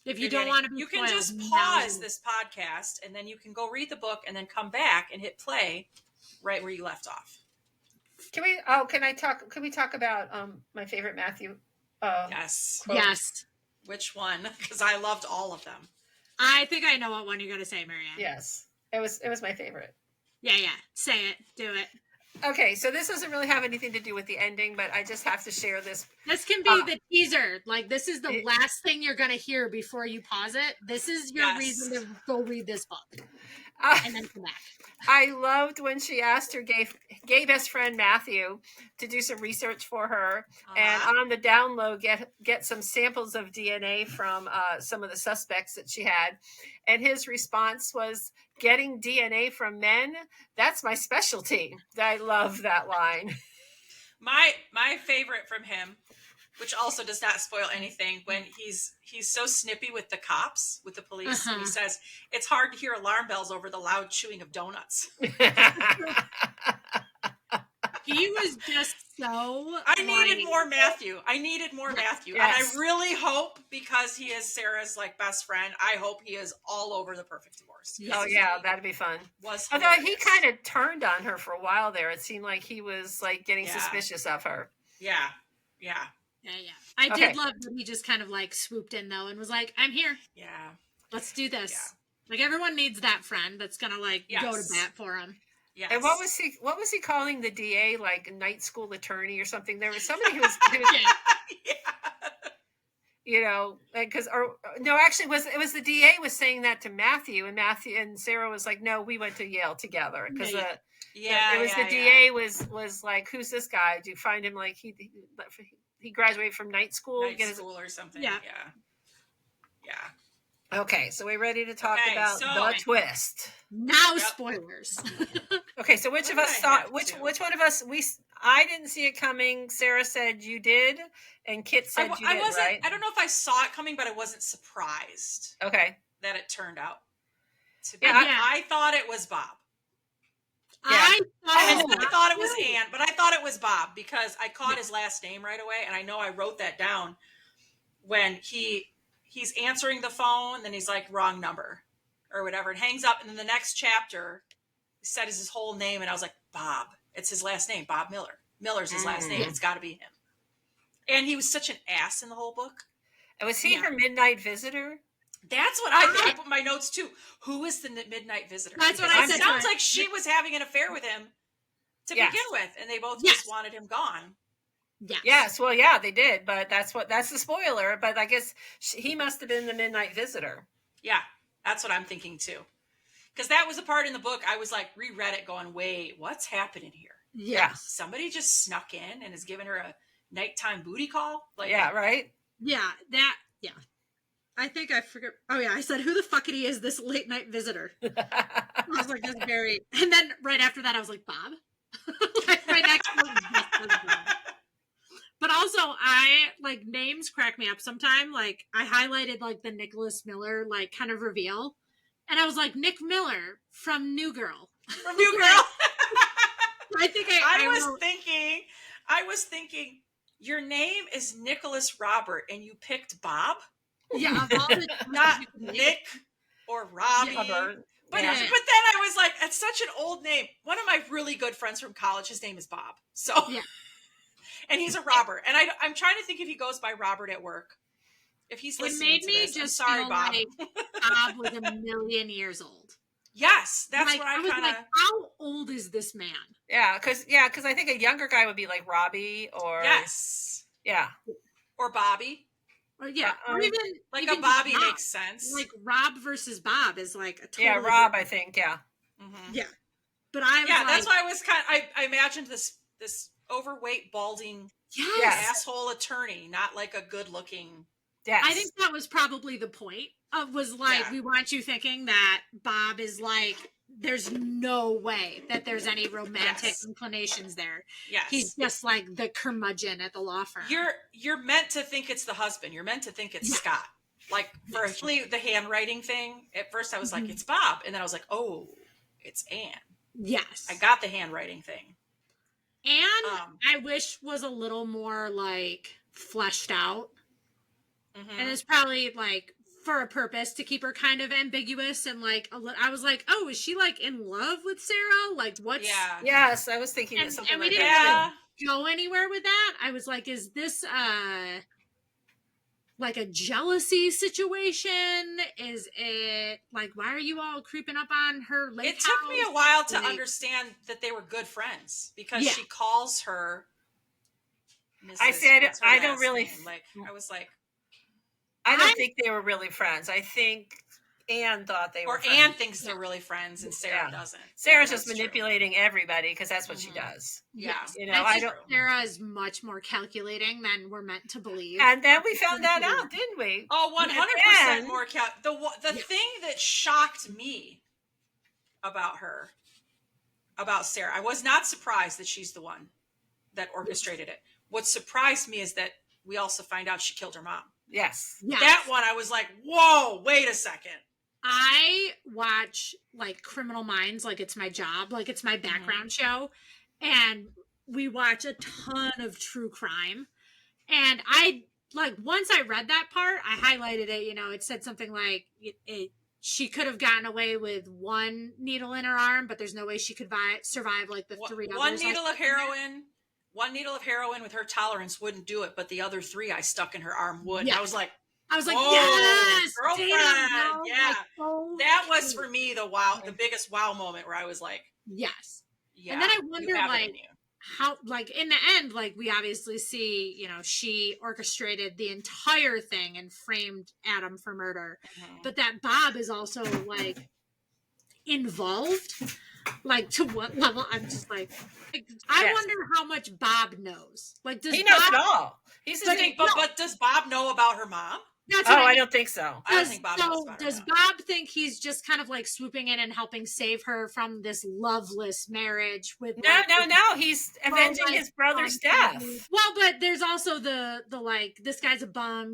If you don't want to be you can just pause this podcast and then you can go read the book and then come back and hit play right where you left off. Can we talk about my favorite Matthew? Yes. Quote? Yes. Which one? Because I loved all of them. I think I know what one you're going to say, Maryanne. Yes. It was my favorite. Yeah. Say it. Do it. Okay, so this doesn't really have anything to do with the ending, but I just have to share this. This can be the teaser. Like, this is the last thing you're going to hear before you pause it. This is your reason to go read this book. And then come back. I loved when she asked her gay best friend Matthew to do some research for her, and on the download get some samples of DNA from some of the suspects that she had, and his response was, "Getting DNA from men, that's my specialty." I love that line. My favorite from him, which also does not spoil anything, when he's so snippy with the cops, with the police, and he says it's hard to hear alarm bells over the loud chewing of donuts. He was just so. I needed more Matthew. Yes. And I really hope, because he is Sarah's like best friend, I hope he is all over The Perfect Divorce. Oh yeah, that'd be fun. Although he kind of turned on her for a while there. It seemed like he was like getting suspicious of her. Yeah. I did love that he just kind of like swooped in though and was like, I'm here. Yeah. Let's do this. Yeah. Like everyone needs that friend that's gonna like go to bat for him. Yes. And what was he calling the DA, like night school attorney or something? There was somebody who was you know, because actually it was the DA was saying that to Matthew, and Sarah was like, no, we went to Yale together, because the DA was like, who's this guy? Do you find him like he graduated from night school or something? Yeah. Okay, so we're ready to talk about the twist. Now spoilers. Okay, so which of us thought which one of us I didn't see it coming. Sarah said you did, and Kit said you did, right? I don't know if I saw it coming, but I wasn't surprised. Okay. That it turned out to be. I thought it was Bob. Yeah. I thought it was Ann, but I thought it was Bob because I caught his last name right away, and I know I wrote that down when he's answering the phone, then he's like, wrong number or whatever, and hangs up. And then the next chapter said his whole name. And I was like, Bob, it's his last name. Bob Miller. Miller's his last name. It's gotta be him. And he was such an ass in the whole book. And was he her midnight visitor? That's what I think. I put my notes too. Who is the midnight visitor? That's what I said. It sounds like she was having an affair with him to begin with. And they both just wanted him gone. Yes. Well, yeah, they did, but that's the spoiler. But I guess he must have been the midnight visitor. Yeah, that's what I'm thinking too. Because that was a part in the book I was like reread it, going, "Wait, what's happening here?" Yeah, somebody just snuck in and is giving her a nighttime booty call. Like, right. Yeah, I think I forget. Oh yeah, I said, "Who the fuckity is this late night visitor?" I was like, "That's very." And then right after that, I was like, "Bob." Right next to Bob. But also, I like names crack me up sometime. Like I highlighted like the Nicholas Miller like kind of reveal, and I was like, Nick Miller from New Girl. From New Girl. I think I was thinking, your name is Nicholas Robert, and you picked Bob. Yeah, not Nick or Robbie. Yeah, but then I was like, it's such an old name. One of my really good friends from college, his name is Bob. So yeah. And he's a Robert. And I'm trying to think if he goes by Robert at work. If he's listening to this. Just sorry, feel Bob. Like Bob was 1,000,000 years old. Yes, that's like, what I was kind of. Like, how old is this man? Yeah, because I think a younger guy would be like Robbie or or Bobby. Or or even a Bobby makes sense. Like Rob versus Bob is like a totally Rob. I think yeah. But I was that's why I was I imagined this overweight balding asshole attorney, not like a good looking. Yes. I think that was probably the point was like, we want you thinking that Bob is like, there's no way that there's any romantic inclinations there. Yes. He's just like the curmudgeon at the law firm. You're meant to think it's the husband. You're meant to think it's Scott. Like for the handwriting thing, at first I was like, it's Bob. And then I was like, oh, it's Anne. Yes. I got the handwriting thing. And I wish was a little more like fleshed out. And it's probably like for a purpose to keep her kind of ambiguous and like I was like, oh, is she like in love with Sarah? Like what's Yes, I was thinking of something like that. And we didn't go anywhere with that. I was like, is this like a jealousy situation? Is it like, why are you all creeping up on her lake It took me a while to understand that they were good friends because she calls her Mrs. I said I don't really like I was like I don't think they were really friends. I think Anne thought they were friends. Anne thinks they're really friends and Sarah doesn't. Sarah's just manipulating everybody because that's what she does. Yeah. You know, I don't. Sarah is much more calculating than we're meant to believe. And then we found that out, didn't we? Oh, 100% more the thing that shocked me about her, about Sarah, I was not surprised that she's the one that orchestrated it. What surprised me is that we also find out she killed her mom. Yes. That one I was like, whoa, wait a second. I watch like Criminal Minds like it's my job, like it's my background show, and we watch a ton of true crime. And I like once I read that part, I highlighted it. It said something like she could have gotten away with one needle in her arm, but there's no way she could survive like the three others. One needle of heroin with her tolerance wouldn't do it, but the other 3 I stuck in her arm would. Yes. I was like, yes, girlfriend. Damn, yeah. Like, so that was for me the biggest wow moment where I was like, yes. Yeah. And then I wonder like how, like in the end, like we obviously see, she orchestrated the entire thing and framed Adam for murder, but that Bob is also like involved. Like to what level? I'm just like I wonder how much Bob knows. Like does he knows Bob, it all? But does Bob know about her mom? That's what I don't think so. I don't think Bob knows about her does mom. Bob think he's just kind of like swooping in and helping save her from this loveless marriage with No. He's avenging his brother's death. Well, but there's also the like this guy's a bum.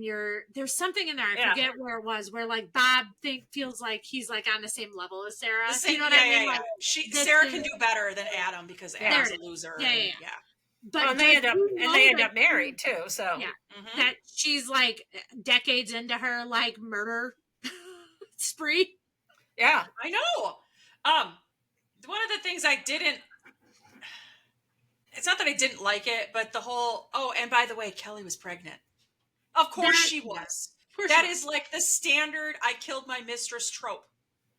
There's something in there. I forget where it was. Where like Bob feels like he's like on the same level as Sarah. You know what I mean? Like, Sarah can do better than Adam because Adam's a loser. Yeah. But they end up married too. So that she's like decades into her like murder spree. Yeah, I know. One of the things it's not that I didn't like it, but the whole, and by the way, Kelly was pregnant. Of course she was. That is like the standard I killed my mistress trope.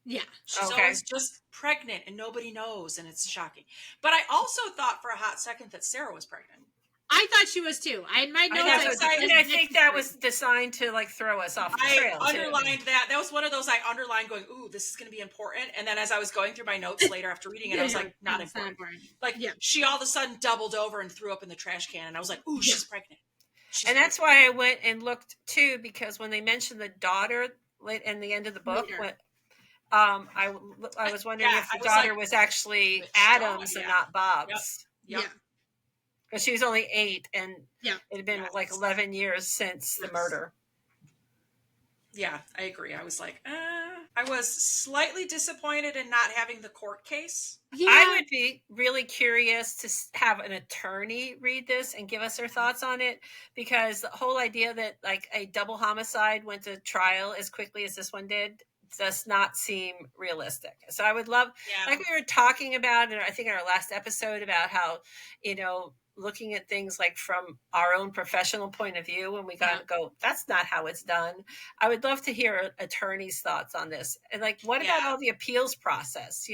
Yeah. She's always just pregnant and nobody knows, and it's shocking. But I also thought for a hot second that Sarah was pregnant. I thought she was too. I had my notes. I think that was designed to like throw us off the trail. I underlined that. That was one of those I underlined going, ooh, this is going to be important. And then as I was going through my notes later after reading it, I was like, not important. Like she all of a sudden doubled over and threw up in the trash can. And I was like, ooh, she's pregnant. That's why I went and looked too, because when they mentioned the daughter in the end of the book, I was wondering if the daughter was actually Adam's and not Bob's. Yep. Yeah. Because she was only 8 and it had been like 11 years since the murder. Yeah, I agree. I was like, I was slightly disappointed in not having the court case. Yeah. I would be really curious to have an attorney read this and give us their thoughts on it, because the whole idea that like a double homicide went to trial as quickly as this one did does not seem realistic. So I would love, like we were talking about, and I think in our last episode about how, looking at things like from our own professional point of view, when we got to go, that's not how it's done. I would love to hear attorneys' thoughts on this. And like, what about all the appeals process?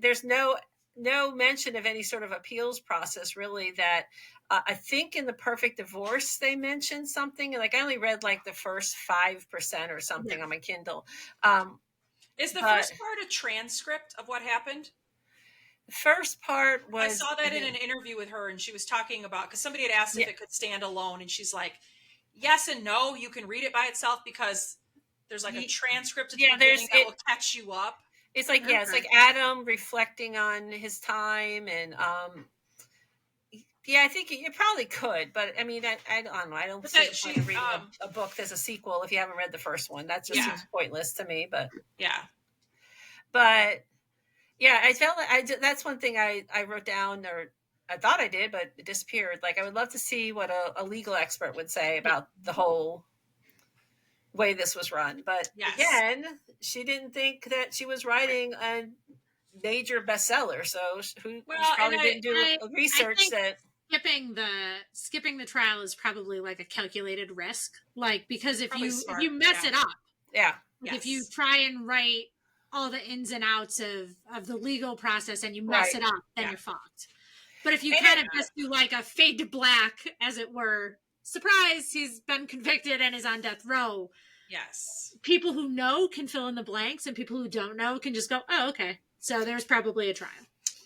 There's no mention of any sort of appeals process really. That I think in The Perfect Divorce, they mentioned something. Like I only read like the first 5% or something on my Kindle. Is the first part a transcript of what happened? The first part was... I saw that in an interview with her, and she was talking about, because somebody had asked if it could stand alone, and she's like, yes and no, you can read it by itself because there's like a transcript at the beginning that will catch you up. It's like, it's like Adam reflecting on his time, and I think you probably could, but I mean, I don't know. I don't see the point of reading a book that's a sequel if you haven't read the first one. That just seems pointless to me, but... But... Yeah, I felt that's one thing I wrote down, or I thought I did, but it disappeared. Like, I would love to see what a legal expert would say about the whole way this was run. But again, she didn't think that she was writing a major bestseller, so she probably didn't do research that. Skipping the trial is probably like a calculated risk, like because if you mess it up, if you try and write all the ins and outs of the legal process and you mess it up, then you're fucked. But if you kind of just do like a fade to black, as it were, surprise, he's been convicted and is on death row. Yes. People who know can fill in the blanks, and people who don't know can just go, oh, okay. So there's probably a trial.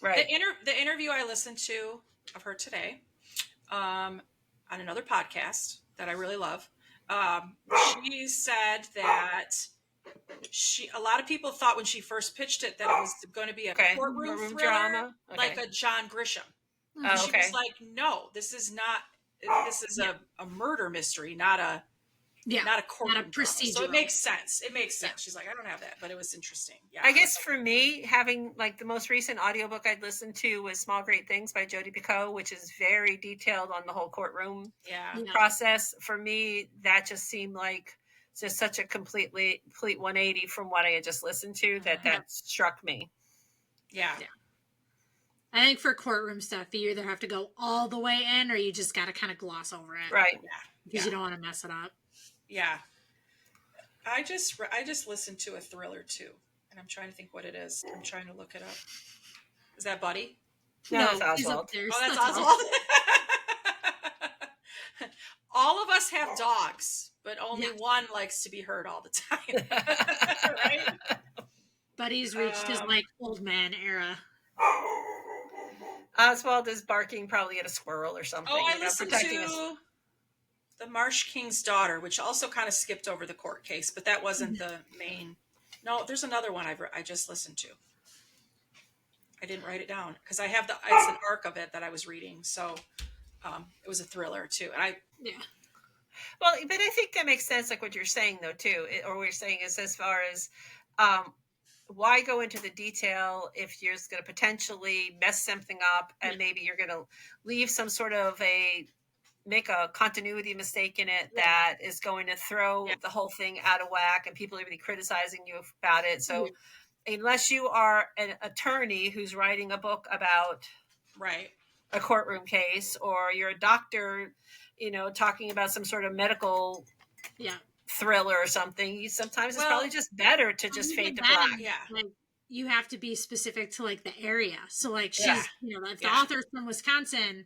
Right. The interview I listened to of her today on another podcast that I really love, she said that a lot of people thought when she first pitched it that it was going to be a courtroom thriller, like a John Grisham. Oh, She okay. was like, no, this is not, this is a murder mystery, not a courtroom drama. So it makes sense. It makes sense. She's like, I don't have that, but it was interesting. Yeah. I guess for me, having like the most recent audiobook I'd listened to was Small Great Things by Jodi Picoult, which is very detailed on the whole courtroom process. For me, that just seemed like just such a complete 180 from what I had just listened to that struck me. Yeah. I think for courtroom stuff, you either have to go all the way in or you just got to kind of gloss over it. Right. Because you don't want to mess it up. Yeah. I just listened to a thriller too, and I'm trying to think what it is. I'm trying to look it up. Is that Buddy? No, that's Oswald. Oh, that's Oswald. All of us have dogs, but only one likes to be heard all the time. Right? Buddy's reached his like old man era. Oswald is barking probably at a squirrel or something. Oh, I listened to The Marsh King's Daughter, which also kind of skipped over the court case, but that wasn't the main. No, there's another one I just listened to. I didn't write it down because I have it's an arc of it that I was reading, so it was a thriller too. And well, but I think that makes sense, like what you're saying though too, or what you're saying is as far as why go into the detail if you're going to potentially mess something up and maybe you're going to leave some sort of make a continuity mistake in it that is going to throw the whole thing out of whack and people are going to be criticizing you about it. So unless you are an attorney who's writing a book about a courtroom case, or you're a doctor, talking about some sort of medical thriller or something, sometimes it's probably just better to just fade to black. Like, you have to be specific to like the area. So like she's, if the author's from Wisconsin,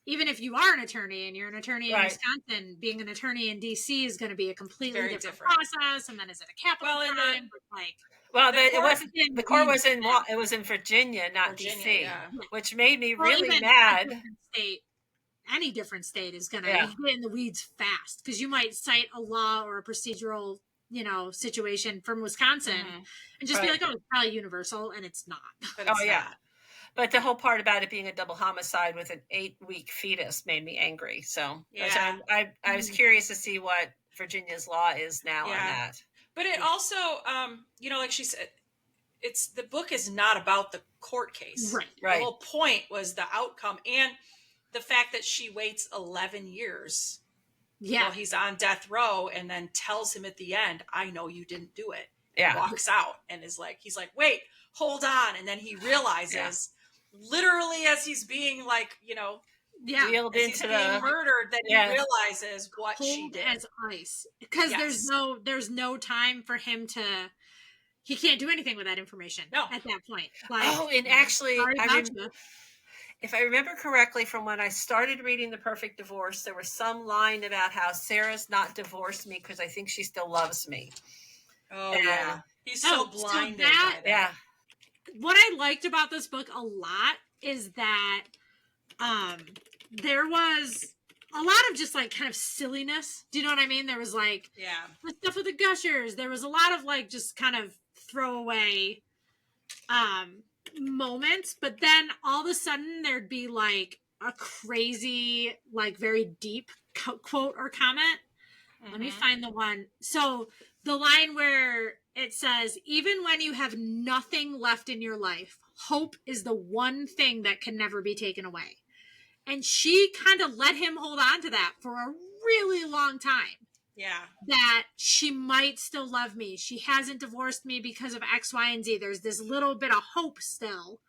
even if you are an attorney and you're an attorney in Wisconsin, being an attorney in DC is going to be a completely different process. And then is it a capital crime? It wasn't. The court was in. It was in Virginia, not DC, which made me really mad. Any different state is going to get in the weeds fast because you might cite a law or a procedural, situation from Wisconsin and just be like, oh, it's probably universal, and it's not. But it's not. But the whole part about it being a double homicide with an 8-week fetus made me angry. So I was curious to see what Virginia's law is now on that. But it also, like she said, the book is not about the court case. Right. The whole point was the outcome and the fact that she waits 11 years while he's on death row and then tells him at the end, I know you didn't do it. Yeah. Walks out and he's like, wait, hold on. And then he realizes literally as he's being like, wheeled into the murdered, that he realizes what she did. As ice. Because there's no time for him to, he can't do anything with that information at that point. And actually, if I remember correctly from when I started reading The Perfect Divorce, there was some line about how Sarah's not divorced me because I think she still loves me. Oh, yeah. He's so blinded by that. Yeah. What I liked about this book a lot is that there was a lot of just like kind of silliness. Do you know what I mean? There was like the stuff with the gushers. There was a lot of like just kind of throwaway moments, but then all of a sudden there'd be like a crazy, like very deep quote or comment. Let me find the one. So the line where it says, even when you have nothing left in your life, hope is the one thing that can never be taken away. And she kind of let him hold on to that for a really long time. Yeah. That she might still love me. She hasn't divorced me because of X, Y, and Z. There's this little bit of hope still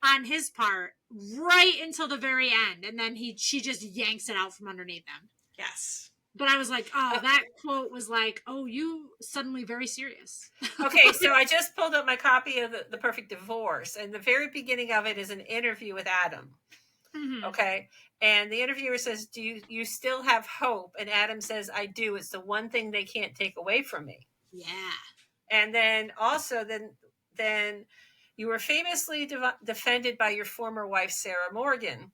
on his part right until the very end. And then she just yanks it out from underneath him. Yes. But I was like, that quote was like, oh, you suddenly very serious. Okay, so I just pulled up my copy of the Perfect Divorce. And the very beginning of it is an interview with Adam. Mm-hmm. Okay. And the interviewer says, do you still have hope? And Adam says, I do. It's the one thing they can't take away from me. Yeah. And then also, then you were famously defended by your former wife, Sarah Morgan.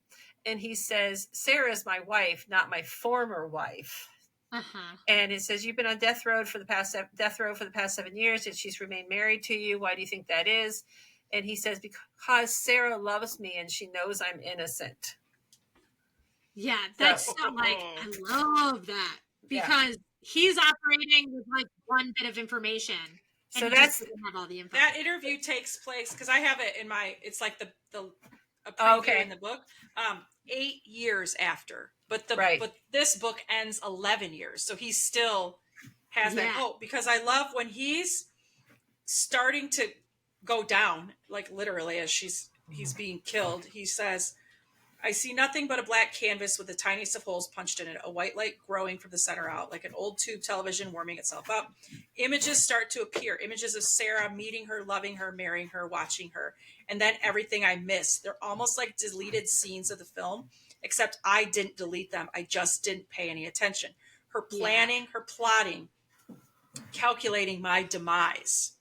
And he says, Sarah's my wife, not my former wife. Uh-huh. And it says, you've been on death row for the past 7 years, and she's remained married to you. Why do you think that is? And he says, because Sarah loves me and she knows I'm innocent. Yeah, that's so, like, I love that because he's operating with like one bit of information. And So he just doesn't have all the info. That interview takes place because I have it in my. It's like the a preview in the book. 8 years after, but this book ends 11 years, so he still has that hope. Because I love when he's starting to go down, like literally as he's being killed. He says, I see nothing but a black canvas with the tiniest of holes punched in it, a white light growing from the center out, like an old tube television warming itself up. Images start to appear, images of Sara meeting her, loving her, marrying her, watching her, and then everything I missed. They're almost like deleted scenes of the film, except I didn't delete them. I just didn't pay any attention. Her planning, her plotting, calculating my demise.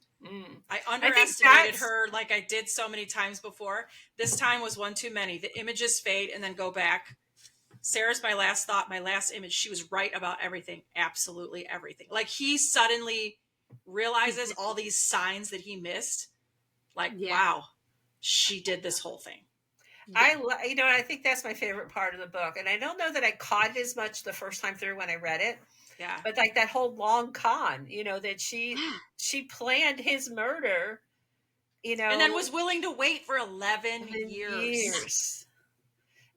I underestimated her like I did so many times before. This time was one too many. The images fade and then go back. Sarah's my last thought, my last image. She was right about everything. Absolutely everything. Like he suddenly realizes all these signs that he missed. Like, wow, she did this whole thing. I think that's my favorite part of the book. And I don't know that I caught it as much the first time through when I read it. Yeah. But like that whole long con, that she planned his murder, and then was willing to wait for 11 years.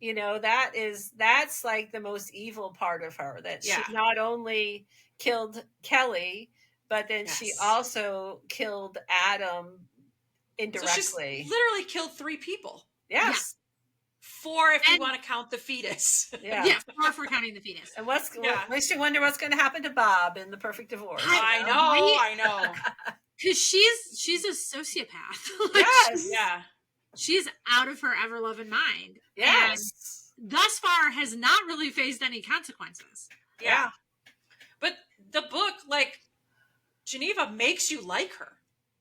That's like the most evil part of her, that she not only killed Kelly, but then she also killed Adam indirectly. So she's literally killed 3 people. Yes. 4 if you want to count the fetus. Yeah, 4 if we're counting the fetus. And makes you wonder what's going to happen to Bob in The Perfect Divorce. I know. Because she's a sociopath. She's out of her ever-loving mind. Yes. And thus far has not really faced any consequences. Yeah. But the book, like, Jeneva makes you like her.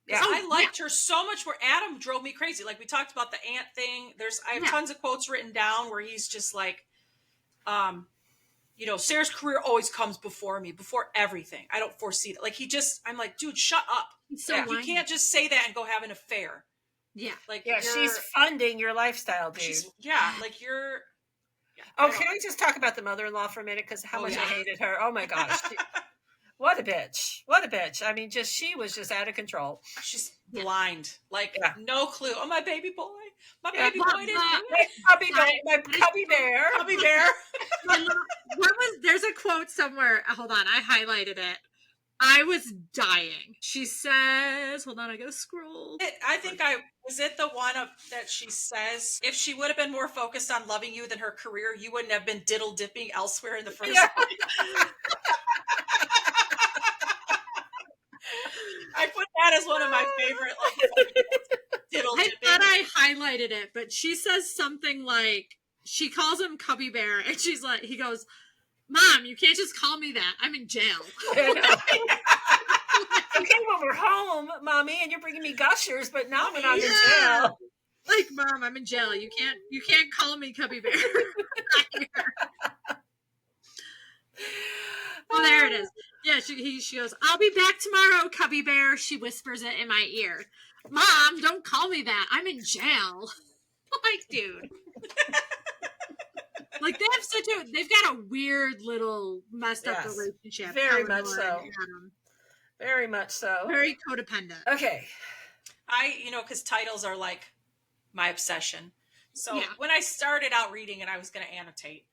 Yeah. I liked her so much where Adam drove me crazy. Like we talked about the ant thing. I have tons of quotes written down where he's just like, Sarah's career always comes before me, before everything. I don't foresee that. Like I'm like, dude, shut up. You can't just say that and go have an affair. Yeah. Like, she's funding your lifestyle, dude. Like you're. Yeah, can I just talk about the mother-in-law for a minute? Because how much I hated her. Oh my gosh. What a bitch. What a bitch. I mean, she was just out of control. She's blind. Like, no clue. Oh, my baby boy. My baby boy didn't my cubby bear. Cubby bear. There's a quote somewhere. Hold on. I highlighted it. I was dying. She says, hold on, I gotta scroll. I think was it the one that she says, if she would have been more focused on loving you than her career, you wouldn't have been diddle dipping elsewhere in the first place. I put that as one of my favorite diddle dipping. I thought I highlighted it, but she says something like, she calls him Cubby Bear, and she's like, he goes, Mom, you can't just call me that. I'm in jail. Okay, well, we're home, Mommy, and you're bringing me gushers, but not when I'm in jail. Like, Mom, I'm in jail. You can't call me Cubby Bear. Oh, there it is. Yeah, she goes, I'll be back tomorrow, Cubby Bear. She whispers it in my ear. Mom, don't call me that. I'm in jail. Like, dude. Like, they've got a weird little messed up relationship. Very much so. Very much so. Very codependent. Okay. Because titles are like my obsession. So when I started out reading and I was going to annotate,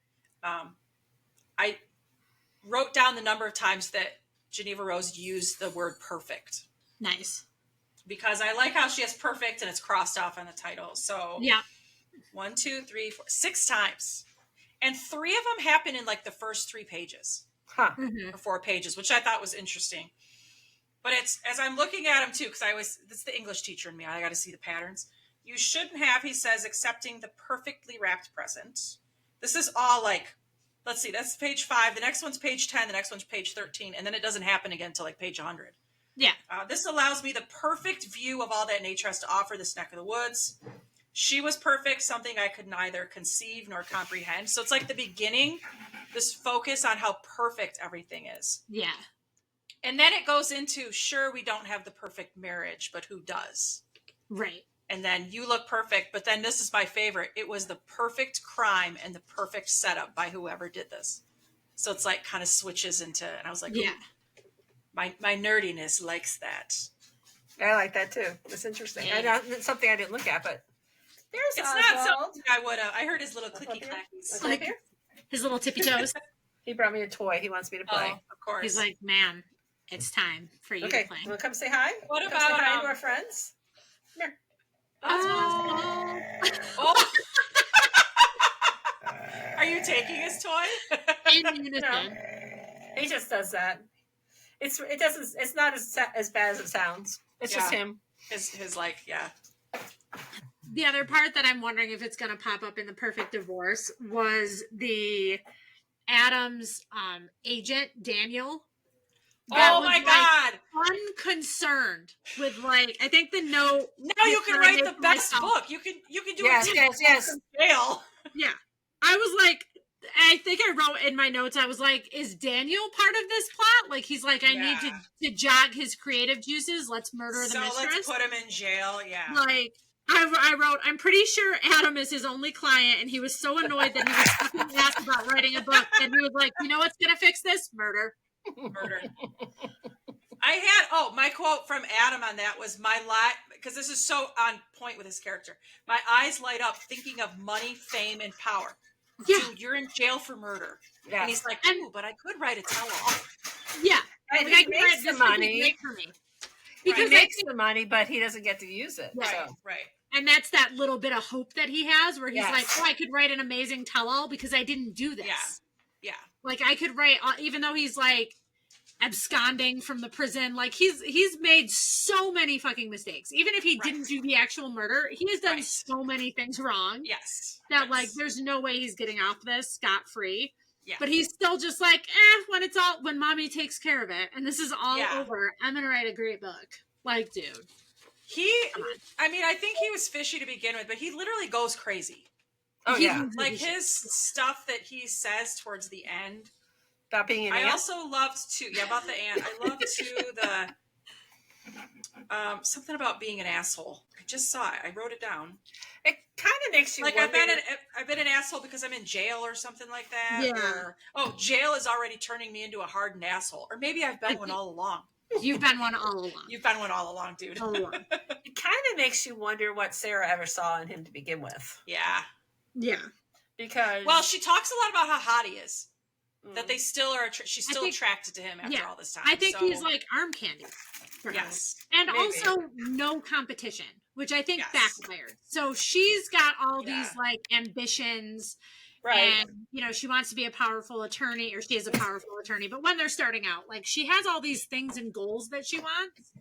I wrote down the number of times that Jeneva Rose used the word perfect. Nice. Because I like how she has perfect and it's crossed off on the title. So 1, 2, 3, 4, 6 times. And 3 of them happen in like the first 3 pages. Huh. Or 4 pages, which I thought was interesting. But it's, as I'm looking at them too, because it's the English teacher in me. I got to see the patterns. You shouldn't have, he says, accepting the perfectly wrapped present. This is all like, let's see, that's page 5. The next one's page 10. The next one's page 13. And then it doesn't happen again until like page 100. Yeah. This allows me the perfect view of all that nature has to offer this neck of the woods. She was perfect, something I could neither conceive nor comprehend. So it's like the beginning, this focus on how perfect everything is. Yeah. And then it goes into, sure, we don't have the perfect marriage, but who does? Right. And then You Look Perfect. But then this is my favorite. It was the perfect crime and the perfect setup by whoever did this. So it's like kind of switches into, and I was like, Yeah. my nerdiness likes that. I like that too. It's interesting. I know it's something I didn't look at, but there's It's Oswald. not something I would have. I heard his little clicky clackies. Like here? His little tippy toes. He brought me a toy. He wants me to play. Oh, of course. He's like, "Man, it's time for you Okay, to play." you want to come say hi? What Come about, say hi to our friends? Come here. Oh. Oh. Are you taking his toy? In unison. He just does that. It's not as bad as it sounds. It's just him. His like, yeah. The other part that I'm wondering if it's going to pop up in the Perfect Divorce was the Adam's agent, Daniel. Oh my God. Unconcerned with like, I think the note. Now you can write the best book. You can do it. Yes. Jail. Yeah. I was like, I think I wrote in my notes, I was like, is Daniel part of this plot? Like, he's like, I need to jog his creative juices. Let's murder the mistress. So let's put him in jail. Yeah. Like, I wrote, I'm pretty sure Adam is his only client, and he was so annoyed that he was fucking asked about writing a book, and he was like, you know what's going to fix this? Murder. My quote from Adam on that was because this is so on point with his character. My eyes light up thinking of money, fame, and power. Yeah. Dude, you're in jail for murder. Yeah. And he's like, ooh, but I could write a tell-all. Yeah. And he makes the money. Because he makes the money, but he doesn't get to use it. Right, so. right. And that's that little bit of hope that he has where he's like, oh, I could write an amazing tell-all because I didn't do this. Yeah. Like, I could write, even though he's, like, absconding from the prison, like, he's made so many fucking mistakes. Even if he didn't do the actual murder, he has done so many things wrong. Yes. That, like, there's no way he's getting off this scot-free. Yeah. But he's still just like, when mommy takes care of it, and this is all over, I'm going to write a great book. Like, dude. I think he was fishy to begin with, but he literally goes crazy. Oh, yeah. Like his stuff that he says towards the end. About being an ant? I also loved about the ant. I loved the something about being an asshole. I just saw it. I wrote it down. It kind of makes you like wonder. I've been an asshole because I'm in jail or something like that. Yeah. Or, jail is already turning me into a hardened asshole. Or maybe I've been one all along. You've been one all along. You've been one all along, dude. All along. It kind of makes you wonder what Sara ever saw in him to begin with. Yeah. Yeah. Because she talks a lot about how hot he is. That they still are. She's still attracted to him after all this time. I think he's like arm candy. Yes. And also no competition, which I think backfired. So she's got all these like ambitions. Right. And, she wants to be a powerful attorney, or she is a powerful attorney. But when they're starting out, like, she has all these things and goals that she wants.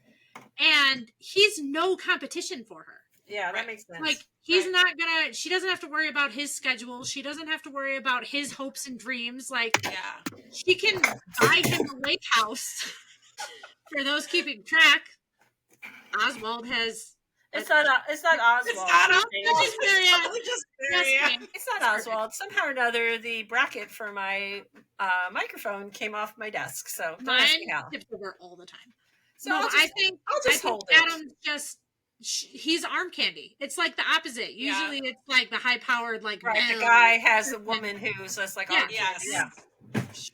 And he's no competition for her. Yeah, that makes sense. Like, he's not gonna, she doesn't have to worry about his schedule. She doesn't have to worry about his hopes and dreams. Like, she can buy him a lake house. For those keeping track, Oswald has... It's not Oswald. It's not Oswald. It's not Oswald. Somehow or another, the bracket for my microphone came off my desk. So mine tips over all the time. So no, I think hold it. Adam he's arm candy. It's like the opposite. Usually it's like the high powered, like, the guy has a woman who's just like arm candy. Yeah.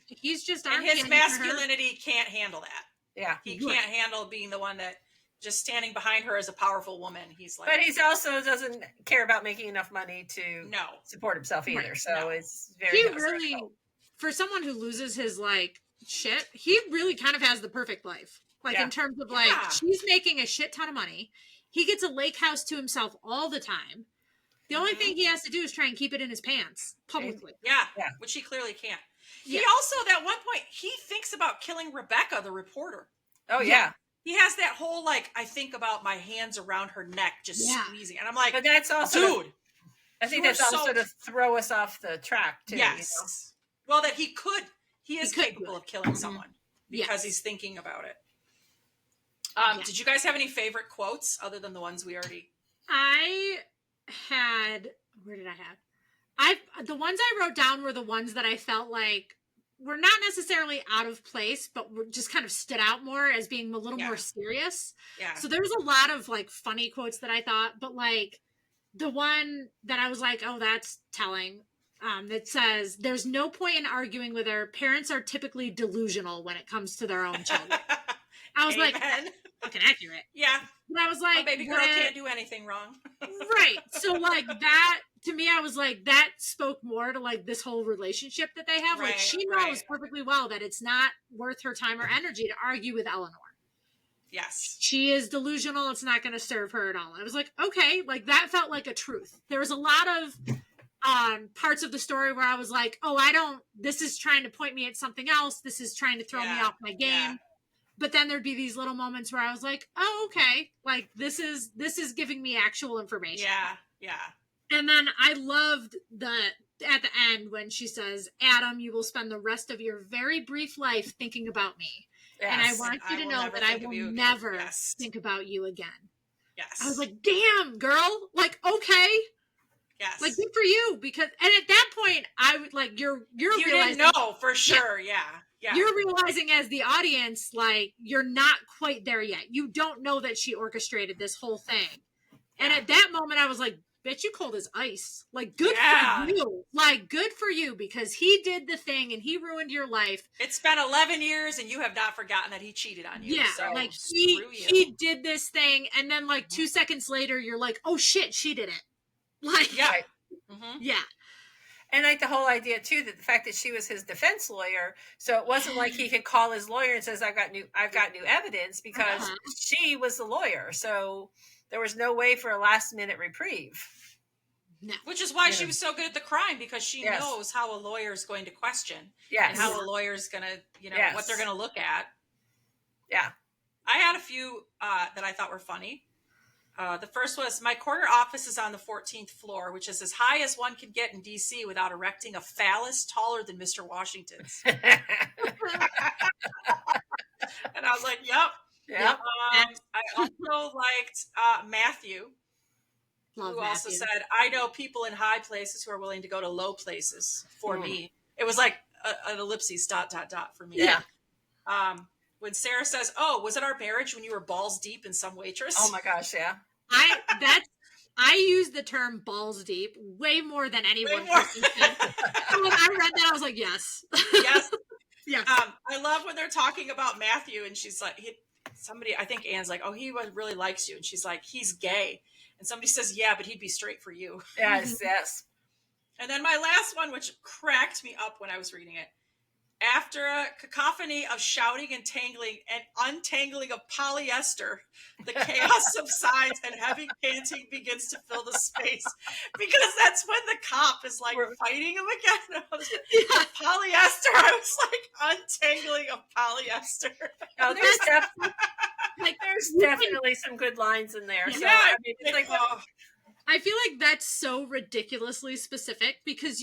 He's just arm and his candy. masculinity can't handle that. Yeah. He can't handle being the one that just standing behind her as a powerful woman. He's like, but he also doesn't care about making enough money to support himself either. Right. So it's very really, for someone who loses his like shit, he really kind of has the perfect life. Like in terms of like, she's making a shit ton of money. He gets a lake house to himself all the time. The only thing he has to do is try and keep it in his pants publicly. Yeah. Which he clearly can't. He also, at one point, he thinks about killing Rebecca, the reporter. Oh, yeah. He has that whole, like, I think about my hands around her neck just squeezing. And I'm like, but that's also, dude. I think that's also to throw us off the track, too. Yes. Well, that he is capable of killing someone because he's thinking about it. Did you guys have any favorite quotes other than the ones we already... Where did I have? The ones I wrote down were the ones that I felt like were not necessarily out of place, but were just kind of stood out more as being a little more serious. Yeah. So there's a lot of like funny quotes that I thought, but like the one that I was like, oh, that's telling. That says, there's no point in arguing with her. Parents are typically delusional when it comes to their own children. I was like, that's fucking accurate. Yeah. But I was like, my baby girl can't do anything wrong. Right. So like that, to me, I was like, that spoke more to like this whole relationship that they have. Like she knows perfectly well that it's not worth her time or energy to argue with Eleanor. Yes. She is delusional. It's not going to serve her at all. I was like, okay, like that felt like a truth. There was a lot of parts of the story where I was like, oh, this is trying to point me at something else. This is trying to throw me off my game. Yeah. But then there'd be these little moments where I was like, oh, okay. Like this is giving me actual information. Yeah. Yeah. And then I loved at the end when she says, Adam, you will spend the rest of your very brief life thinking about me. Yes. And I want you to know that I will never think about you again. Yes. I was like, damn, girl. Like, okay. Yes. Like, good for you. Because, and at that point, I would like, you realizing. Didn't know for sure. Yeah. You're realizing as the audience, like, you're not quite there yet. You don't know that she orchestrated this whole thing. Yeah. And at that moment, I was like, bitch, you cold as ice. Like, good for you. Like, good for you, because he did the thing and he ruined your life. It's been 11 years and you have not forgotten that he cheated on you. Yeah, so like he did this thing, and then like 2 seconds later, you're like, oh shit, she did it. Like, yeah. Yeah. And like the whole idea too, that the fact that she was his defense lawyer, so it wasn't like he could call his lawyer and says, I've got new evidence, because she was the lawyer. So there was no way for a last minute reprieve. No. Which is why she was so good at the crime, because she knows how a lawyer is going to question. And how a lawyer is going to, what they're going to look at. Yeah. I had a few that I thought were funny. The first was, my corner office is on the 14th floor, which is as high as one can get in DC without erecting a phallus taller than Mr. Washington's. And I was like, yep. I also liked Matthew, who also said, I know people in high places who are willing to go to low places for me. It was like an ellipses ... for me. Yeah. When Sara says, oh, was it our marriage when you were balls deep in some waitress? Oh my gosh, yeah. I use the term balls deep way more than anyone person did. So when I read that, I was like, yes. Yes. Yes. I love when they're talking about Matthew, and she's like, I think Anne's like, oh, he really likes you. And she's like, he's gay. And somebody says, yeah, but he'd be straight for you. Yes, yes. And then my last one, which cracked me up when I was reading it. After a cacophony of shouting and tangling and untangling of polyester, the chaos subsides and heavy panting begins to fill the space. Because that's when the cop is like fighting him again. Polyester. I was like, untangling of polyester. Oh, there's definitely some good lines in there. So, I mean, it's like, I feel like that's so ridiculously specific, because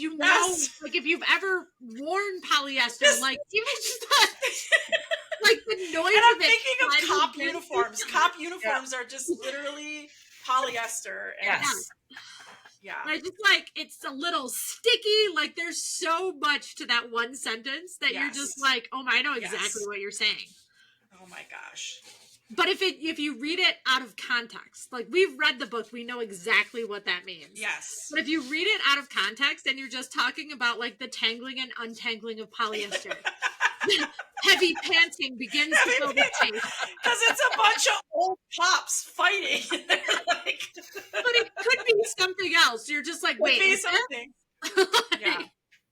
like if you've ever worn polyester, like even just like the noise. And I'm of it thinking of cop uniforms. Cop uniforms are just literally polyester. And I just like, it's a little sticky. Like there's so much to that one sentence that you're just like, oh my, I know exactly what you're saying. Oh my gosh. But if you read it out of context, like we've read the book, we know exactly what that means. Yes. But if you read it out of context and you're just talking about like the tangling and untangling of polyester, heavy panting begins to fill the space. Because it's a bunch of old cops fighting. But it could be something else. You're just like, wait, is something? Yeah.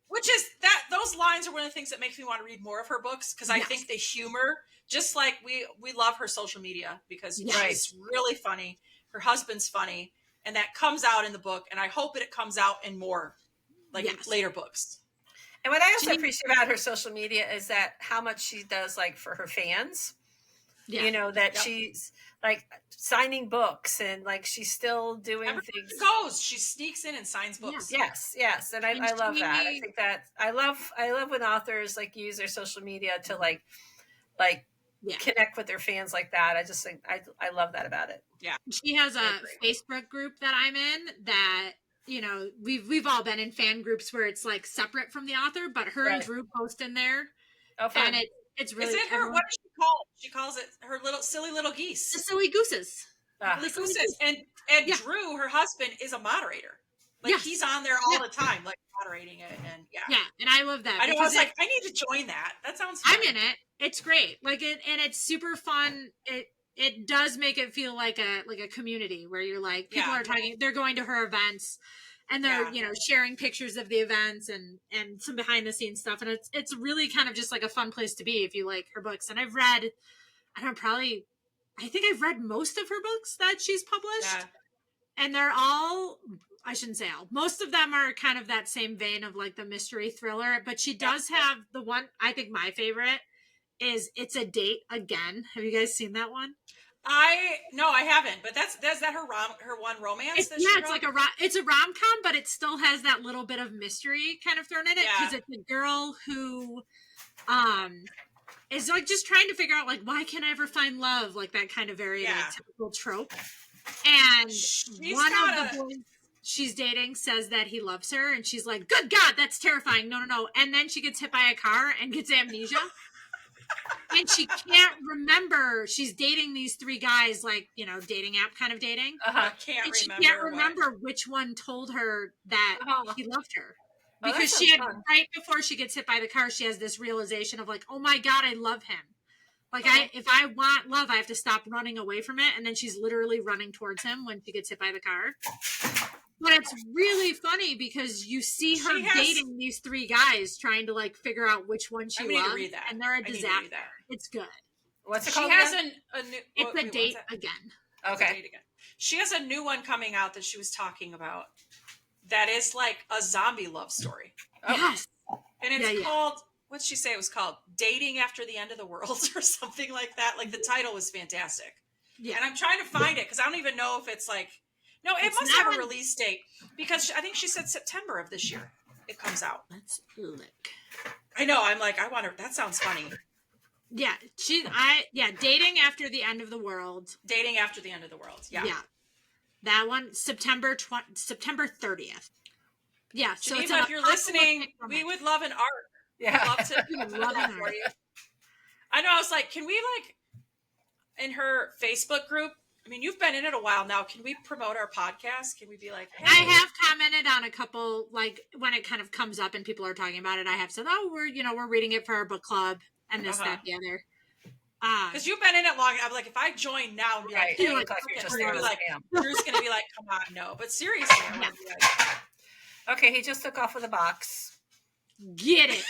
Which is those lines are one of the things that makes me want to read more of her books, because I think the humor, just like we love her social media, because she's really funny. Her husband's funny, and that comes out in the book, and I hope that it comes out in more later books. And what I also appreciate about her social media is that how much she does like for her fans. Yeah. That she's like signing books, and like she's still doing things. Goes. She sneaks in and signs books. Yes. And I love that. I think that I love when authors like use their social media to like connect with their fans like that. I just think I love that about it. Yeah. She has a Facebook group that I'm in that you know, we've all been in fan groups where it's like separate from the author, but her and Drew post in there. Oh, fun. And it's really. Is it her? What does she call it? She calls it her little silly little geese. The silly gooses. The gooses. And Drew, her husband, is a moderator. Like he's on there all the time, like moderating it, and and I love that. I know. I was like, I need to join that. That sounds fun. I'm in it. It's great. Like it, and it's super fun. It does make it feel like a community where you're like, people are talking, they're going to her events, and they're you know, sharing pictures of the events and some behind the scenes stuff, and it's really kind of just like a fun place to be if you like her books. And I've read, I think I've read most of her books that she's published, and they're all, I shouldn't say all, most of them are kind of that same vein of like the mystery thriller, but she does have the one, I think my favorite is It's a Date Again. Have you guys seen that one? No, I haven't, but is that her one romance? It's like it's a rom-com, but it still has that little bit of mystery kind of thrown in it, because it's a girl who is like just trying to figure out like, why can't I ever find love, like that kind of very like typical trope. And one of the boys she's dating says that he loves her, and she's like, good God, that's terrifying, no, and then she gets hit by a car and gets amnesia. And she can't remember. She's dating these three guys, like, you know, dating app kind of dating. She can't remember which one told her that he loved her. Because she had, right before she gets hit by the car, she has this realization of like, oh my God, I love him. Like, if I want love, I have to stop running away from it. And then she's literally running towards him when she gets hit by the car. But it's really funny because you see her dating these three guys trying to like figure out which one she loves, and they're a disaster. It's good. What's it called? She has a new. It's a date again. Okay. She has a new one coming out that she was talking about. That is like a zombie love story. Yes. And it's called. What'd she say it was called? Dating After the End of the World or something like that. Like the title was fantastic. Yeah. And I'm trying to find it because I don't even know if it's like. No, it must have a release date because I think she said September of this year it comes out. Let's look. I know. I'm like, I wonder. That sounds funny. Yeah, Dating After the End of the World. Dating After the End of the World. Yeah. Yeah. That one, September 30th. Yeah. So Jeneva, if you're listening, we would love an art. Yeah. We'd love to love that for you. I know. I was like, can we like in her Facebook group? I mean, you've been in it a while now. Can we promote our podcast? Can we be like, hey? I have commented on a couple, like when it kind of comes up and people are talking about it, I have said, oh, we're reading it for our book club and this, that, the other. Because you've been in it long. I'm like, if I join now and be like, hey, Drew's going to be like, come on, no. But seriously, I'm like, okay, he just took off with a box. Get it.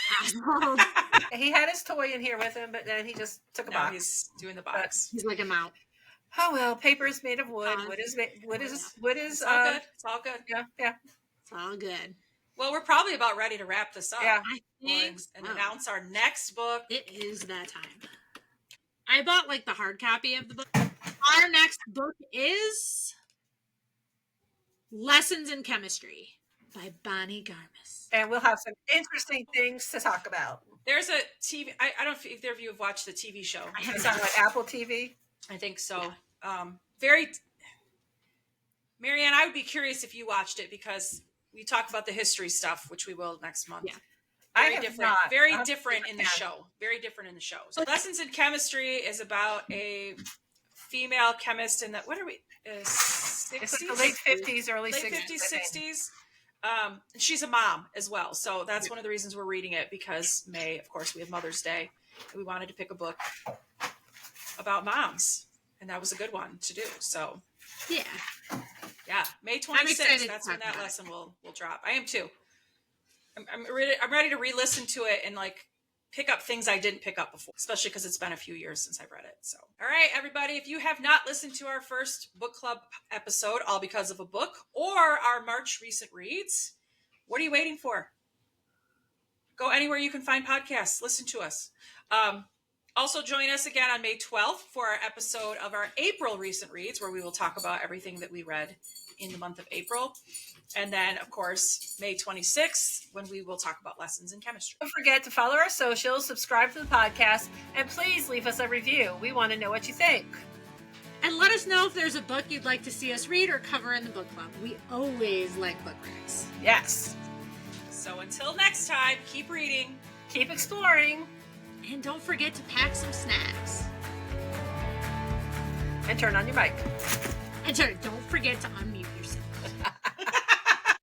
He had his toy in here with him, but then he just took a box. He's doing the box. He's like a mount. Oh well, paper is made of wood. Wood is it's all good. It's all good. Yeah. It's all good. Well, we're probably about ready to wrap this up. Yeah. I think and announce our next book. It is that time. I bought like the hard copy of the book. Our next book is Lessons in Chemistry by Bonnie Garmis. And we'll have some interesting things to talk about. There's a TV. I don't know if either of you have watched the TV show. It's on what, Apple TV? I think so. Yeah. Maryanne, I would be curious if you watched it because we talk about the history stuff, which we will next month. Yeah. Very different in the show. Very different in the show. So Lessons in Chemistry is about a female chemist in the, what are we, 60s? It's like the late 50s, early 60s. Late 50s, 60s. She's a mom as well. So that's one of the reasons we're reading it because May, of course, we have Mother's Day. And we wanted to pick a book about moms. And that was a good one to do. So yeah, May 26th. That's when that lesson will drop. I am too. I'm ready to re-listen to it and like pick up things I didn't pick up before, especially because it's been a few years since I've read it. So, all right, everybody, if you have not listened to our first book club episode, all because of a book, or our March recent reads, what are you waiting for? Go anywhere you can find podcasts. Listen to us. Also, join us again on May 12th for our episode of our April recent reads, where we will talk about everything that we read in the month of April. And then, of course, May 26th, when we will talk about lessons in chemistry. Don't forget to follow our socials, subscribe to the podcast, and please leave us a review. We want to know what you think. And let us know if there's a book you'd like to see us read or cover in the book club. We always like book reads. Yes. So until next time, keep reading, keep exploring, and don't forget to pack some snacks. And turn on your mic. And don't forget to unmute.